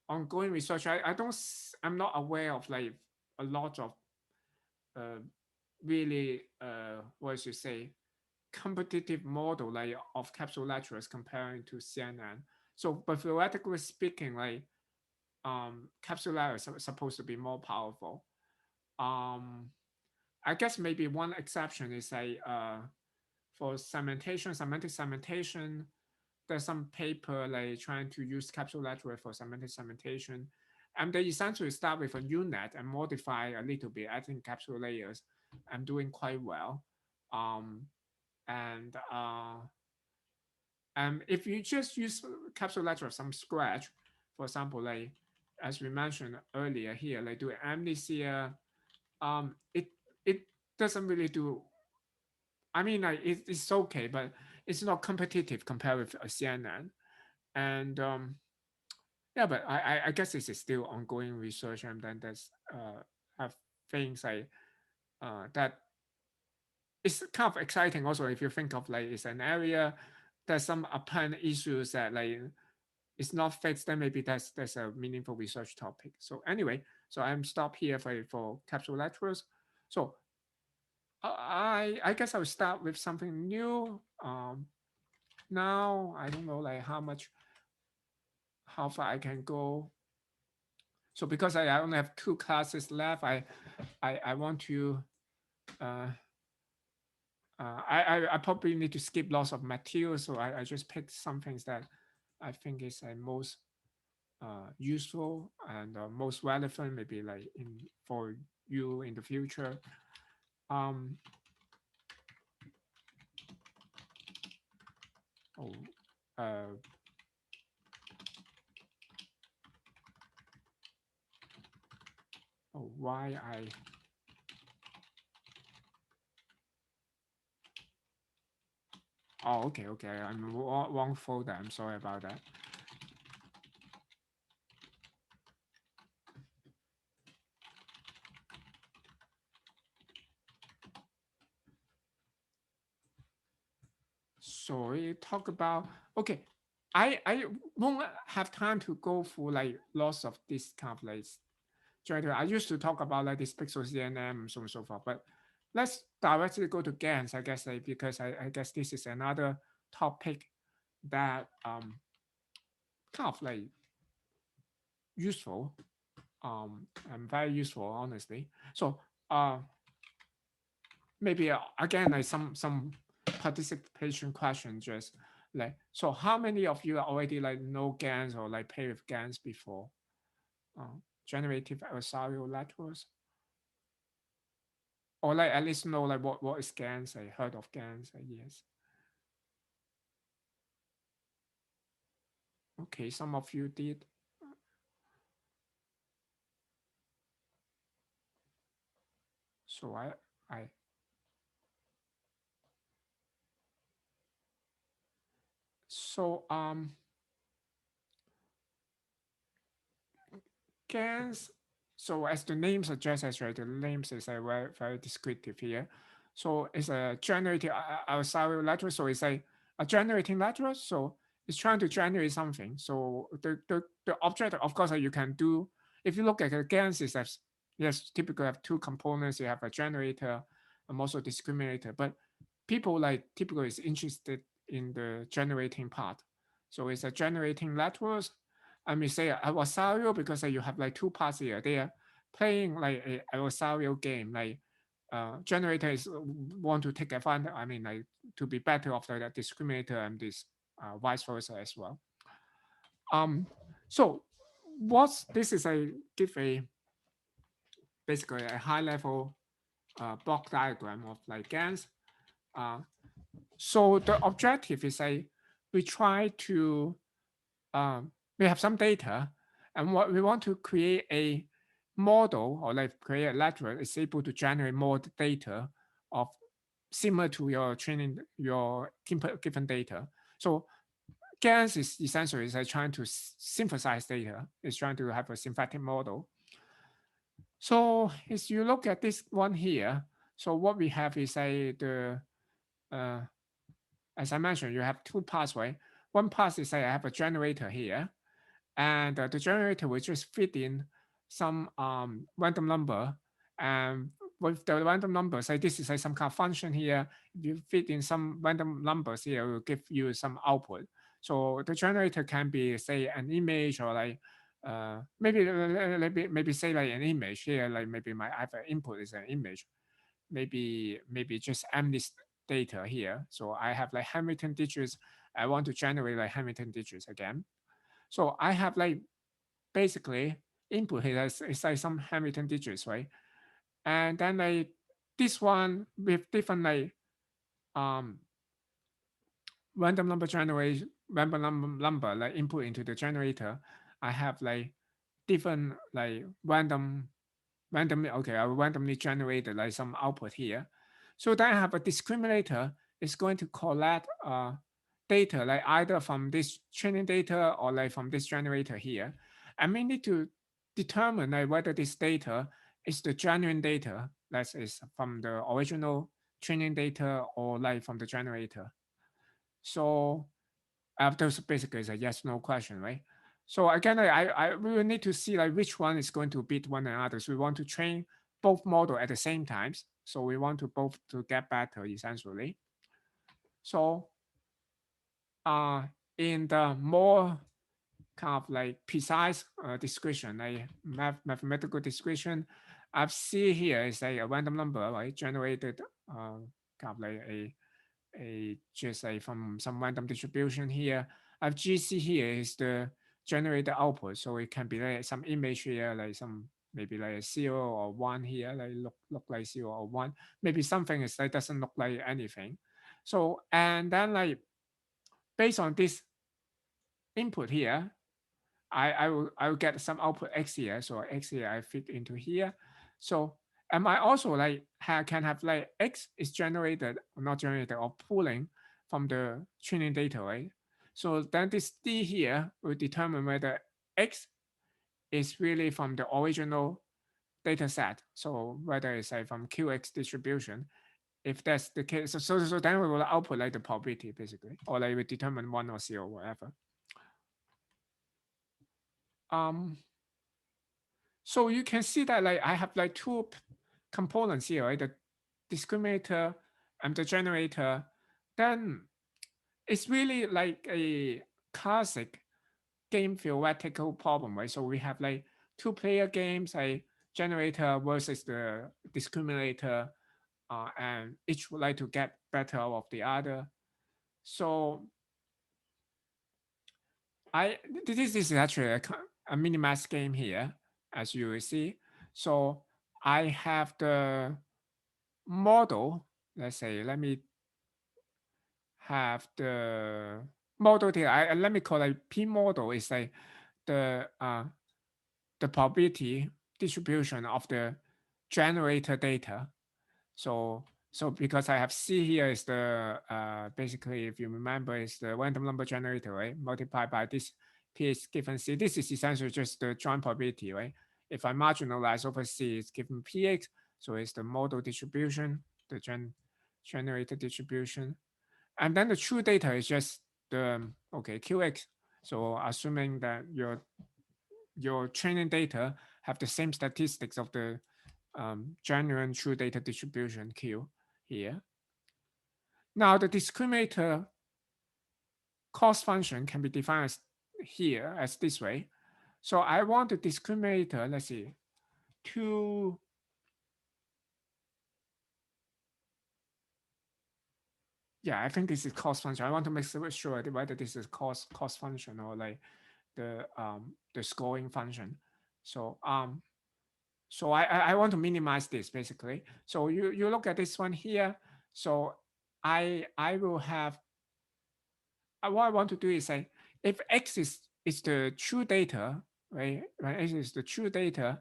ongoing research. I'm not aware of like a lot of uh, really what should say competitive model like of capsule lectures comparing to CNN. So, but theoretically speaking, like capsule lectures are supposed to be more powerful. Um, I guess maybe one exception is for semantic segmentation. There's some paper like trying to use capsule network for semantic segmentation, and they essentially start with a UNet and modify a little bit, adding capsule layers. I'm doing quite well, um, and if you just use capsule network from scratch, for example, like as we mentioned earlier here, like do amnesia, it it doesn't really do. I mean, like it's okay, but it's not competitive compared with a CNN. And yeah, but I guess this is still ongoing research, and then there's have things like that. It's kind of exciting also if you think of like it's an area there's some apparent issues that like it's not fixed, then maybe that's a meaningful research topic. So anyway, so I'm stop here for capsule lectures. So I guess I'll start with something new. Now I don't know like how far I can go. So because I only have 2 classes left, I want to uh, I probably need to skip lots of material, so I just picked some things that I think is most useful and most relevant, maybe like in for you in the future. Um, oh, uh, why I okay, I'm wrong folder. I'm sorry about that. So we talk about okay. I won't have time to go through like lots of this kind of like generative. I used to talk about like this pixel CNN so on and so forth, but let's directly go to GANs, I guess, like, because I guess this is another topic that kind of like useful, and very useful, honestly. So maybe again like some participation question, just like, so how many of you already like know GANs or like play with GANs before? Generative adversarial networks, or like at least know like what is GANs? I heard of GANs. Yes. Okay, some of you did. So I so GANs. So as the name suggests, actually the name is a very descriptive here. So it's a generating adversarial lateral. So it's a generating lateral. So it's trying to generate something. So the object, of course, you can do. If you look at the GANs, is that yes, typically have 2 components. You have a generator and also discriminator. But people like typically is interested in the generating part. So it's a generating laterals. I mean, say adversarial because you have like 2 parts here. They are playing like a adversarial game. Like generators want to take advantage. I mean, like to be better of the discriminator and this vice versa as well. So what's this is a give a basically a high level block diagram of like GANs. Uh, so the objective is we try to we have some data, and what we want to create a model or like create a network is able to generate more data of similar to your training your given data. So GANs is essentially is like trying to synthesize data. It's trying to have a synthetic model. So as you look at this one here, so what we have is uh, as I mentioned, you have 2 parts, right? One part is I have a generator here, and the generator will just fit in some random number, and with the random number, say this is like some kind of function here. If you fit in some random numbers here, it will give you some output. So the generator can be say an image or like maybe say like an image here, like maybe my I have an input is an image, maybe just MNIST data here. So I have like Hamilton digits. I want to generate like Hamilton digits again. So I have like basically input here is like some Hamilton digits, right? And then like this one with different like um random number generation, random number like input into the generator. I have like different like randomly, okay, I randomly generated like some output here. So then I have a discriminator. It's going to collect data like either from this training data or like from this generator here. And we need to determine like whether this data is the genuine data, that is from the original training data or like from the generator. So those basically is a yes no question, right? So again, we will need to see like which one is going to beat one another. So we want to train both model at the same times. So we want to both to get better essentially. So uh in the more kind of like precise description, like mathematical description, I've seen here is like a random number, right? Generated kind of like a just like from some random distribution here. I've GC here is the generated output, so it can be like some image here, like some maybe like a 0 or 1 here, like look like 0 or 1. Maybe something is like doesn't look like anything. So and then like based on this input here, I will get some output X here. So X here I fit into here. So am I also like can have like X is generated or not generated or pulling from the training data, right? So then this D here will determine whether X is really from the original data set. So whether it's like from QX distribution. If that's the case, so then we will output like the probability basically, or like we determine 1 or 0, whatever. Um, So you can see that like I have like two components here, right? The discriminator and the generator. Then it's really like a classic game theoretical problem, right? So we have like two-player games, like generator versus the discriminator, and each would like to get better out of the other. So I this is actually a minimax game here, as you will see. So I have the model. Let's say, let me have the model here. Let me call it P model. Is like the probability distribution of the generator data. So because I have C here is the basically, if you remember, is the random number generator, right? Multiplied by this P is given C. This is essentially just the joint probability, right? If I marginalize over C, it's given Px. So it's the model distribution, the generator distribution. And then the true data is just the, okay, Qx. So assuming that your training data have the same statistics of the genuine true data distribution Q here. Now the discriminator cost function can be defined as here as this way. So I want the discriminator, let's see, to yeah, I think this is cost function. I want to make sure whether this is cost function or like the scoring function. So so I want to minimize this basically. So you look at this one here. So I will have what I want to do is say if X is the true data, right? Right, X is the true data.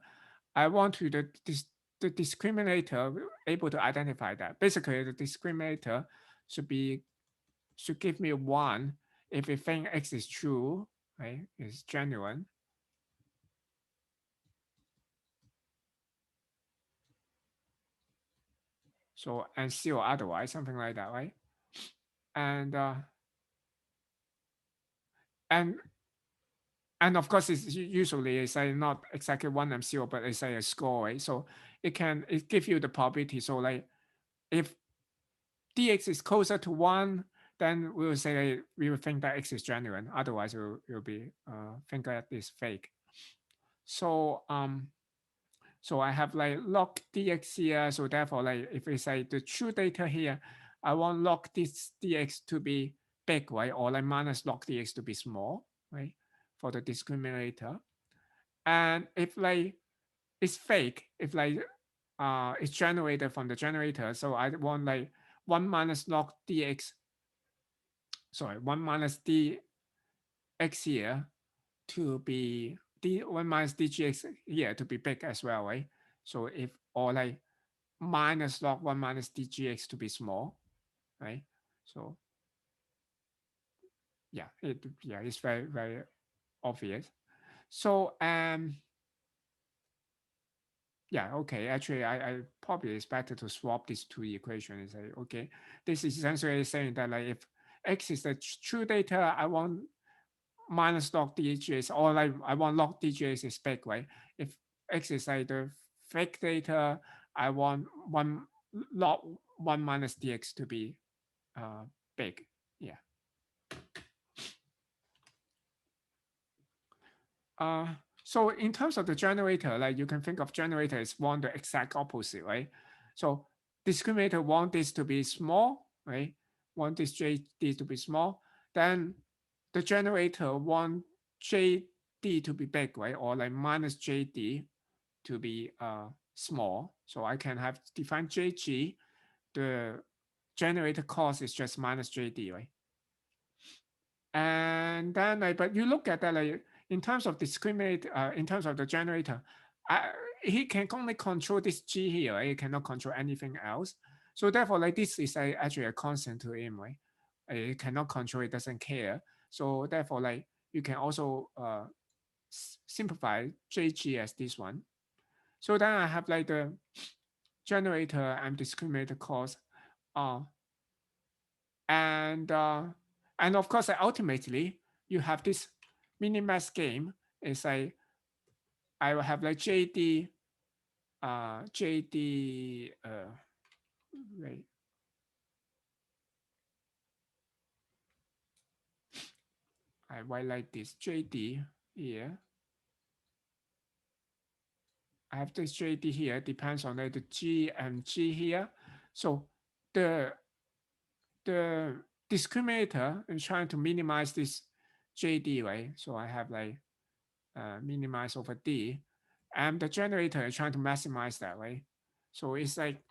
I want to the discriminator able to identify that. Basically, the discriminator should give me 1 if we think X is true, right? Is genuine. So and 0 otherwise, something like that, right? And and and of course it's usually it's like not exactly 1 and 0, but it's like a score, right? So it give you the probability. So like if dx is closer to 1, then we will say we will think that x is genuine. Otherwise we'll be think that it's fake. So So I have like log dx here. So therefore, like if we say the true data here, I want log this dx to be big, right? Or like minus log dx to be small, right? For the discriminator. And if like it's fake, if like it's generated from the generator, so I want like 1 minus log dx, sorry, 1 minus dx here to be d1 minus dgx here to be big as well, right? So if, or like minus log 1 minus dgx to be small, right? So yeah, it's very obvious. So yeah, okay. Actually, I probably it's better to swap these two equations and say, okay, this is essentially saying that like if x is the true data, I want minus log dgs, or like I want log dgs is big, right? If x is like the fake data, I want one log 1 minus dx to be big. Yeah. Uh, so in terms of the generator, like you can think of generator as one the exact opposite, right? So discriminator want this to be small, right? Want this JD to be small. Then the generator want JD to be big, right? Or like minus JD to be small. So I can have define JG. The generator cost is just minus JD, right? And then like, but you look at that like in terms of discriminate, in terms of the generator, uh, he can only control this G here, right? He cannot control anything else. So therefore, like this is actually a constant to him, right? It cannot control, it doesn't care. So therefore, like you can also simplify JG as this one. So then I have like the generator and discriminator cost. Uh, and of course ultimately you have this minimax game is like I will have like jd wait, I write like this jd here. I have this jd here, depends on like the g and g here. So the the discriminator is trying to minimize this jd, right? So I have like minimize over d, and the generator is trying to maximize that, right? So it's like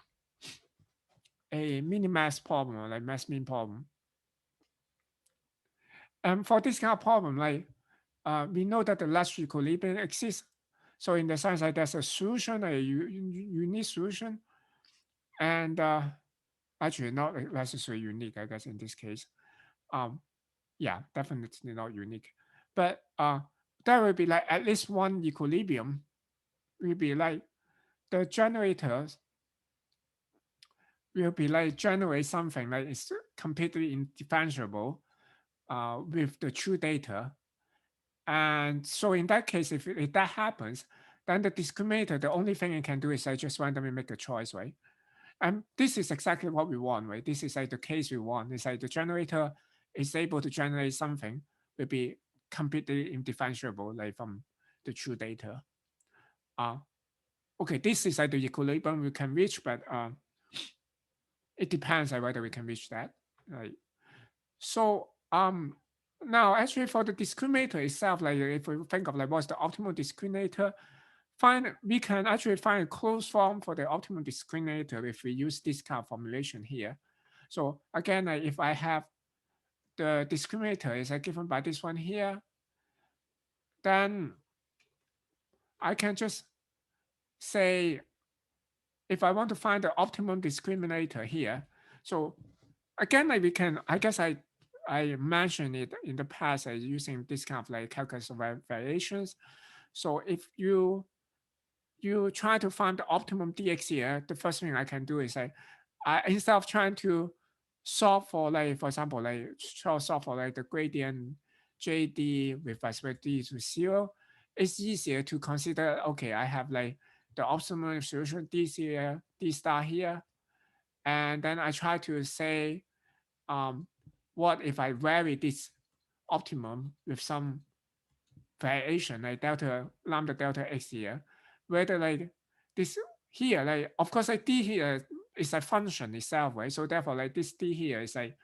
a minimax problem or like max min problem. And for this kind of problem, like we know that the large equilibrium exists. So in the sense that there's a solution, a unique solution, and actually not necessarily unique, I guess in this case. Um, yeah, definitely not unique, but there will be like at least one equilibrium. Will be like the generators will be like generate something like it's completely indifferentiable with the true data. And so in that case, if that happens, then the discriminator, the only thing it can do is I just randomly make a choice, right? And this is exactly what we want, right? This is like the case we want. It's like the generator is able to generate something will be completely indifferentiable, like from the true data. Uh, okay, this is like the equilibrium we can reach, but it depends on whether we can reach that. Right. So now actually for the discriminator itself, like if we think of like what's the optimal discriminator, we can actually find a closed form for the optimal discriminator if we use this kind of formulation here. So again, like if I have the discriminator is given by this one here, then I can just say if I want to find the optimum discriminator here. So again, like we can, I guess I mentioned it in the past using this kind of like calculus variations. So if you try to find the optimum dx here, the first thing I can do is I instead of trying to solve for like, for example, like try to solve for like the gradient jd with respect to d to 0, it's easier to consider, okay, I have like the optimal solution d here, d star here, and then I try to say, um, what if I vary this optimum with some variation like delta lambda delta x here, whether like this here, like of course like D here is a function itself, right? So therefore like this D here is like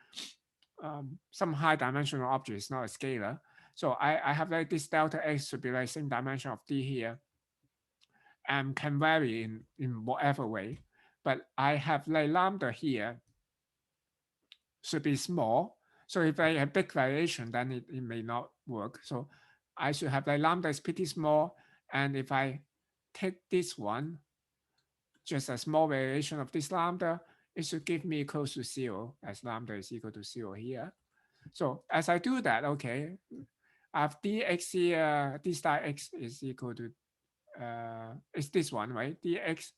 some high dimensional object, is not a scalar. So I have like this delta x should be like same dimension of D here and can vary in whatever way. But I have like lambda here should be small. So if I have big variation, then it may not work. So I should have like lambda is pretty small. And if I take this one, just a small variation of this lambda, it should give me close to zero as lambda is equal to zero here. So as I do that, okay, I have dx here, d star x is equal to, it's this one, right? Dx,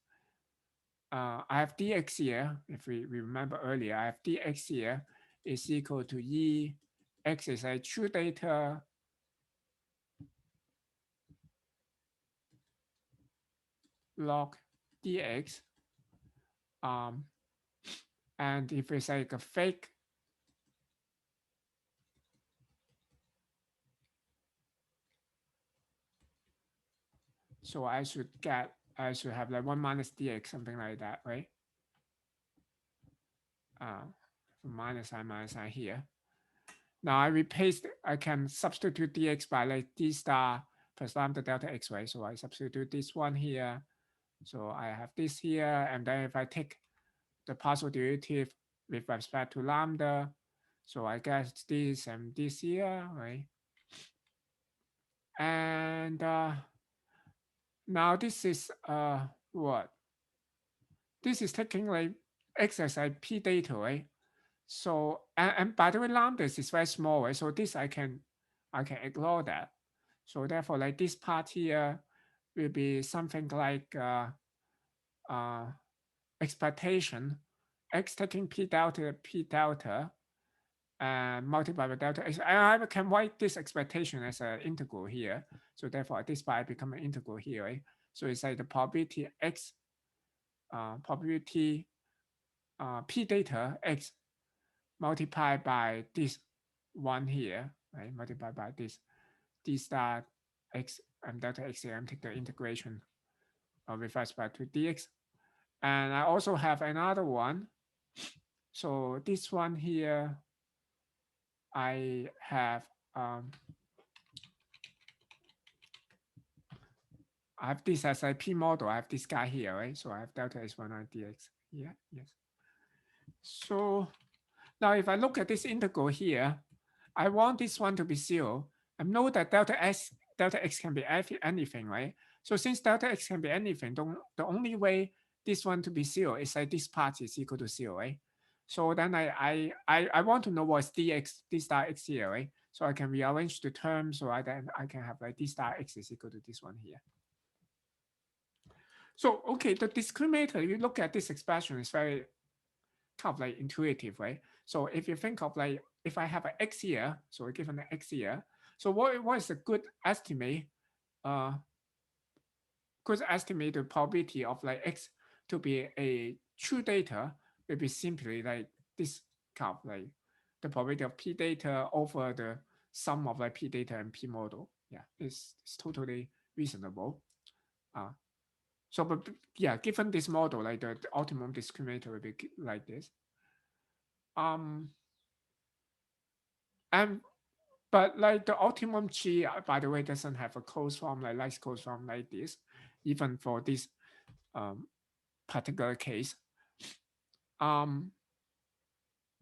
I have dx here, if we remember earlier, I have dx here is equal to e, x is a true data log dx. And if it's like a fake, so I should have like 1 minus dx, something like that, right? Minus I here. Now I replace, I can substitute dx by like d star plus lambda delta x, right? So I substitute this one here. So I have this here, and then if I take the partial derivative with respect to lambda, so I get this and this here, right? And now this is what? This is taking like x as a p data, right? So and by the way, lambda is very small, right? So this I can ignore that. So therefore, like this part here will be something like uh, expectation x taking p delta and multiplied by delta x. I can write this expectation as an integral here. So therefore, this part become an integral here, right? So it's like the probability x, probability p data x multiplied by this one here, right? Multiplied by this d star x and delta x here, and take the integration with respect to dx. And I also have another one. So this one here, I have this as a p model. I have this guy here, right? So I have delta x1 dx here. Yes. So now if I look at this integral here, I want this one to be zero. I know that delta x can be anything, right? So since delta x can be anything, the only way this one to be zero is that this part is equal to zero, right? So then I want to know what's dx, d star x here, right? So I can rearrange the terms, so then I can have like d star x is equal to this one here. So okay, the discriminator, if you look at this expression, is very kind of like intuitive, right? So if you think of like, if I have an x here, so given an x here, so what is a good estimate? Good estimate the probability of like x to be a true data will be simply like this kind of like the probability of p data over the sum of like p data and p model. Yeah, it's totally reasonable. So, but yeah, given this model, like the optimum discriminator will be like this. And but like the optimum G, by the way, doesn't have a closed form like nice closed form like this, even for this particular case. And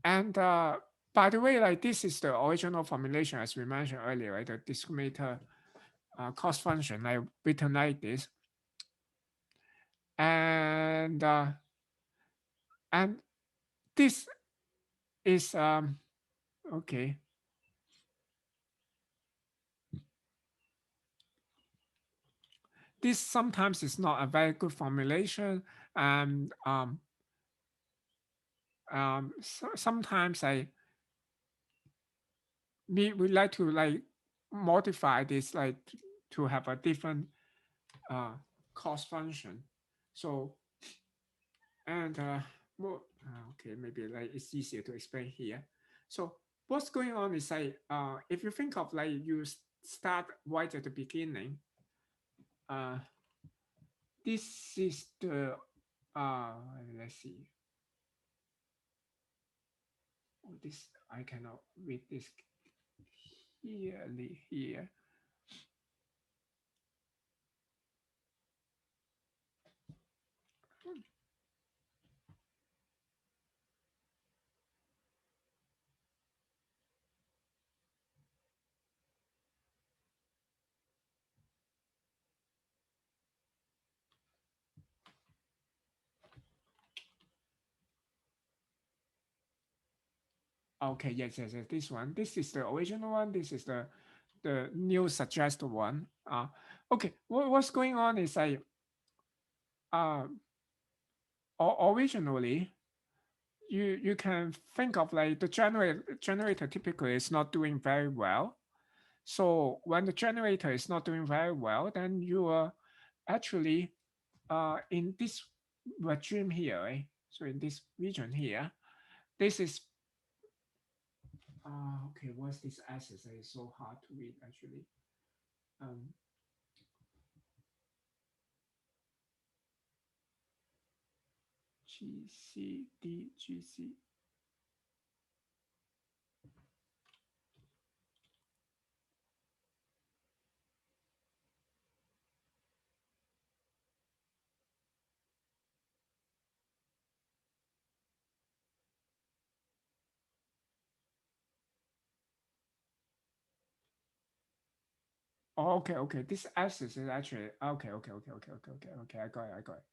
by the way, like this is the original formulation as we mentioned earlier, right? The discriminator cost function, like written like this. And this is okay. This sometimes is not a very good formulation. And so sometimes we like to like modify this like to have a different cost function. So and well, okay, maybe like it's easier to explain here. So what's going on is like if you think of like you start right at the beginning, this is the let's see. Oh, this I cannot read this clearly here. Okay, yes, yes, yes. This one. This is the original one. This is the new suggested one. Okay. What's going on is uh, originally you can think of like the generator typically is not doing very well. So when the generator is not doing very well, then you are actually in this regime here, right? So in this region here, this is okay. What's this access? It's so hard to read actually. Um, GCD. Oh, okay, okay. This access is actually okay. I got it. I got it.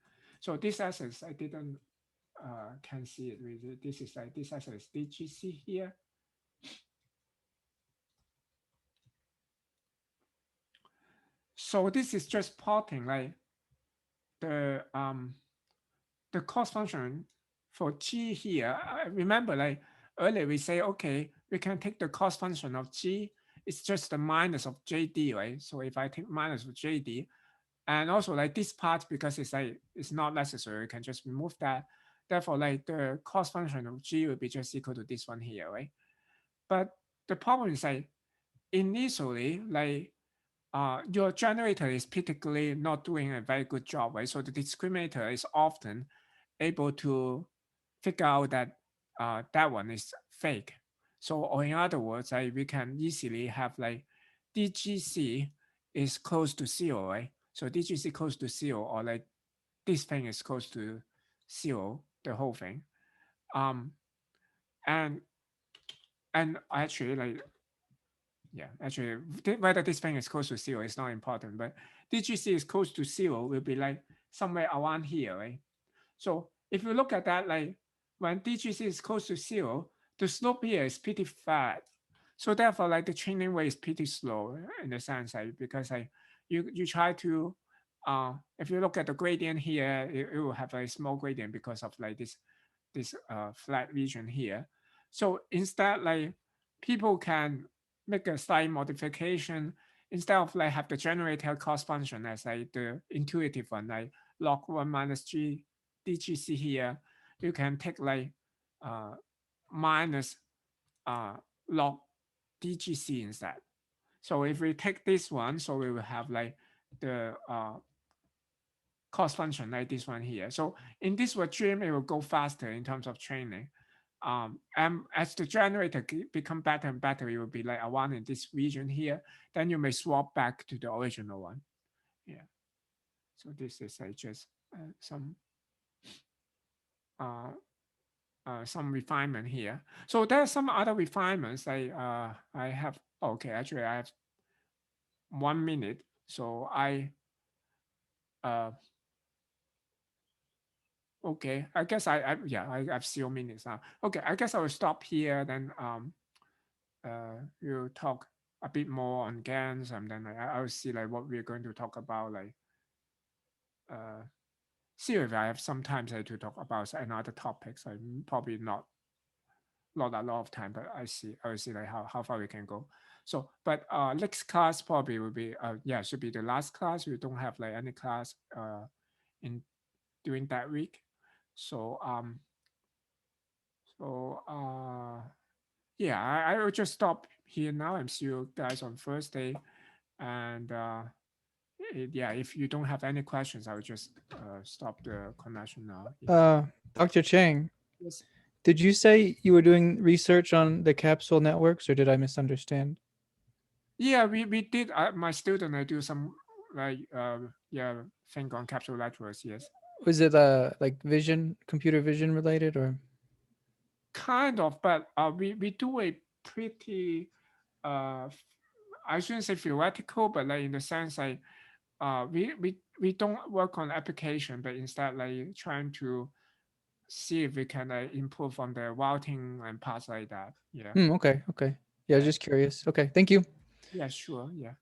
So this access I didn't can see it. This is like this access. Did you see here? So this is just plotting like the um the cost function for g here. I remember like earlier we say okay we can take the cost function of g. It's just the minus of jd, right? So if I take minus of jd, and also like this part because it's like it's not necessary, you can just remove that. Therefore, like the cost function of g will be just equal to this one here, right? But the problem is like initially like your generator is typically not doing a very good job, right? So the discriminator is often able to figure out that that one is fake. So, or in other words, we can easily have like DGC is close to zero, right? So DGC close to zero, or like this thing is close to zero, the whole thing. Um, and actually, like yeah, actually, whether this thing is close to zero is not important, but DGC is close to zero will be like somewhere around here, right? So if you look at that, like when DGC is close to zero, the slope here is pretty flat. So therefore, like the training rate is pretty slow in the sense, like because like you try to, if you look at the gradient here, it will have a small gradient because of like this flat region here. So instead, like people can make a slight modification instead of like have the generator cost function as like the intuitive one, like log one minus g DGC here. You can take like uh, minus uh, log DGC instead. So if we take this one, so we will have like the cost function like this one here. So in this regime, it will go faster in terms of training. And as the generator become better and better, it will be like around in this region here. Then you may swap back to the original one. Yeah. So this is just uh, some refinement here. So there are some other refinements. I have okay. Actually, I have 1 minute. So I uh okay. I guess I yeah I have 0 minutes now. Okay, I guess I will stop here. Then we'll talk a bit more on GANs, and then I will see like what we're going to talk about. Like uh, see if I have some time to talk about another topics. I probably not a lot of time, but I will see like how far we can go. So, but next class probably will be yeah should be the last class. We don't have like any class in during that week. So so yeah, I will just stop here now and see you guys on Thursday, and yeah, if you don't have any questions, I will just stop the connection now. Dr. Chang, Yes. did you say you were doing research on the capsule networks, or did I misunderstand? Yeah, we did. My student, I do some like yeah thing on capsule networks. Yes, Was it like computer vision related, or? kind of, but we do a pretty I shouldn't say theoretical, but like in the sense like we don't work on application, but instead like trying to see if we can improve on the routing and parts like that. Yeah. Okay, okay. Yeah, I was Yeah. just curious. Okay, thank you. Yeah. Sure. Yeah.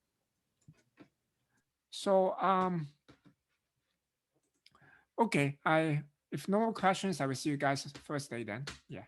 So okay. I if no more questions, I will see you guys Thursday then. Yeah.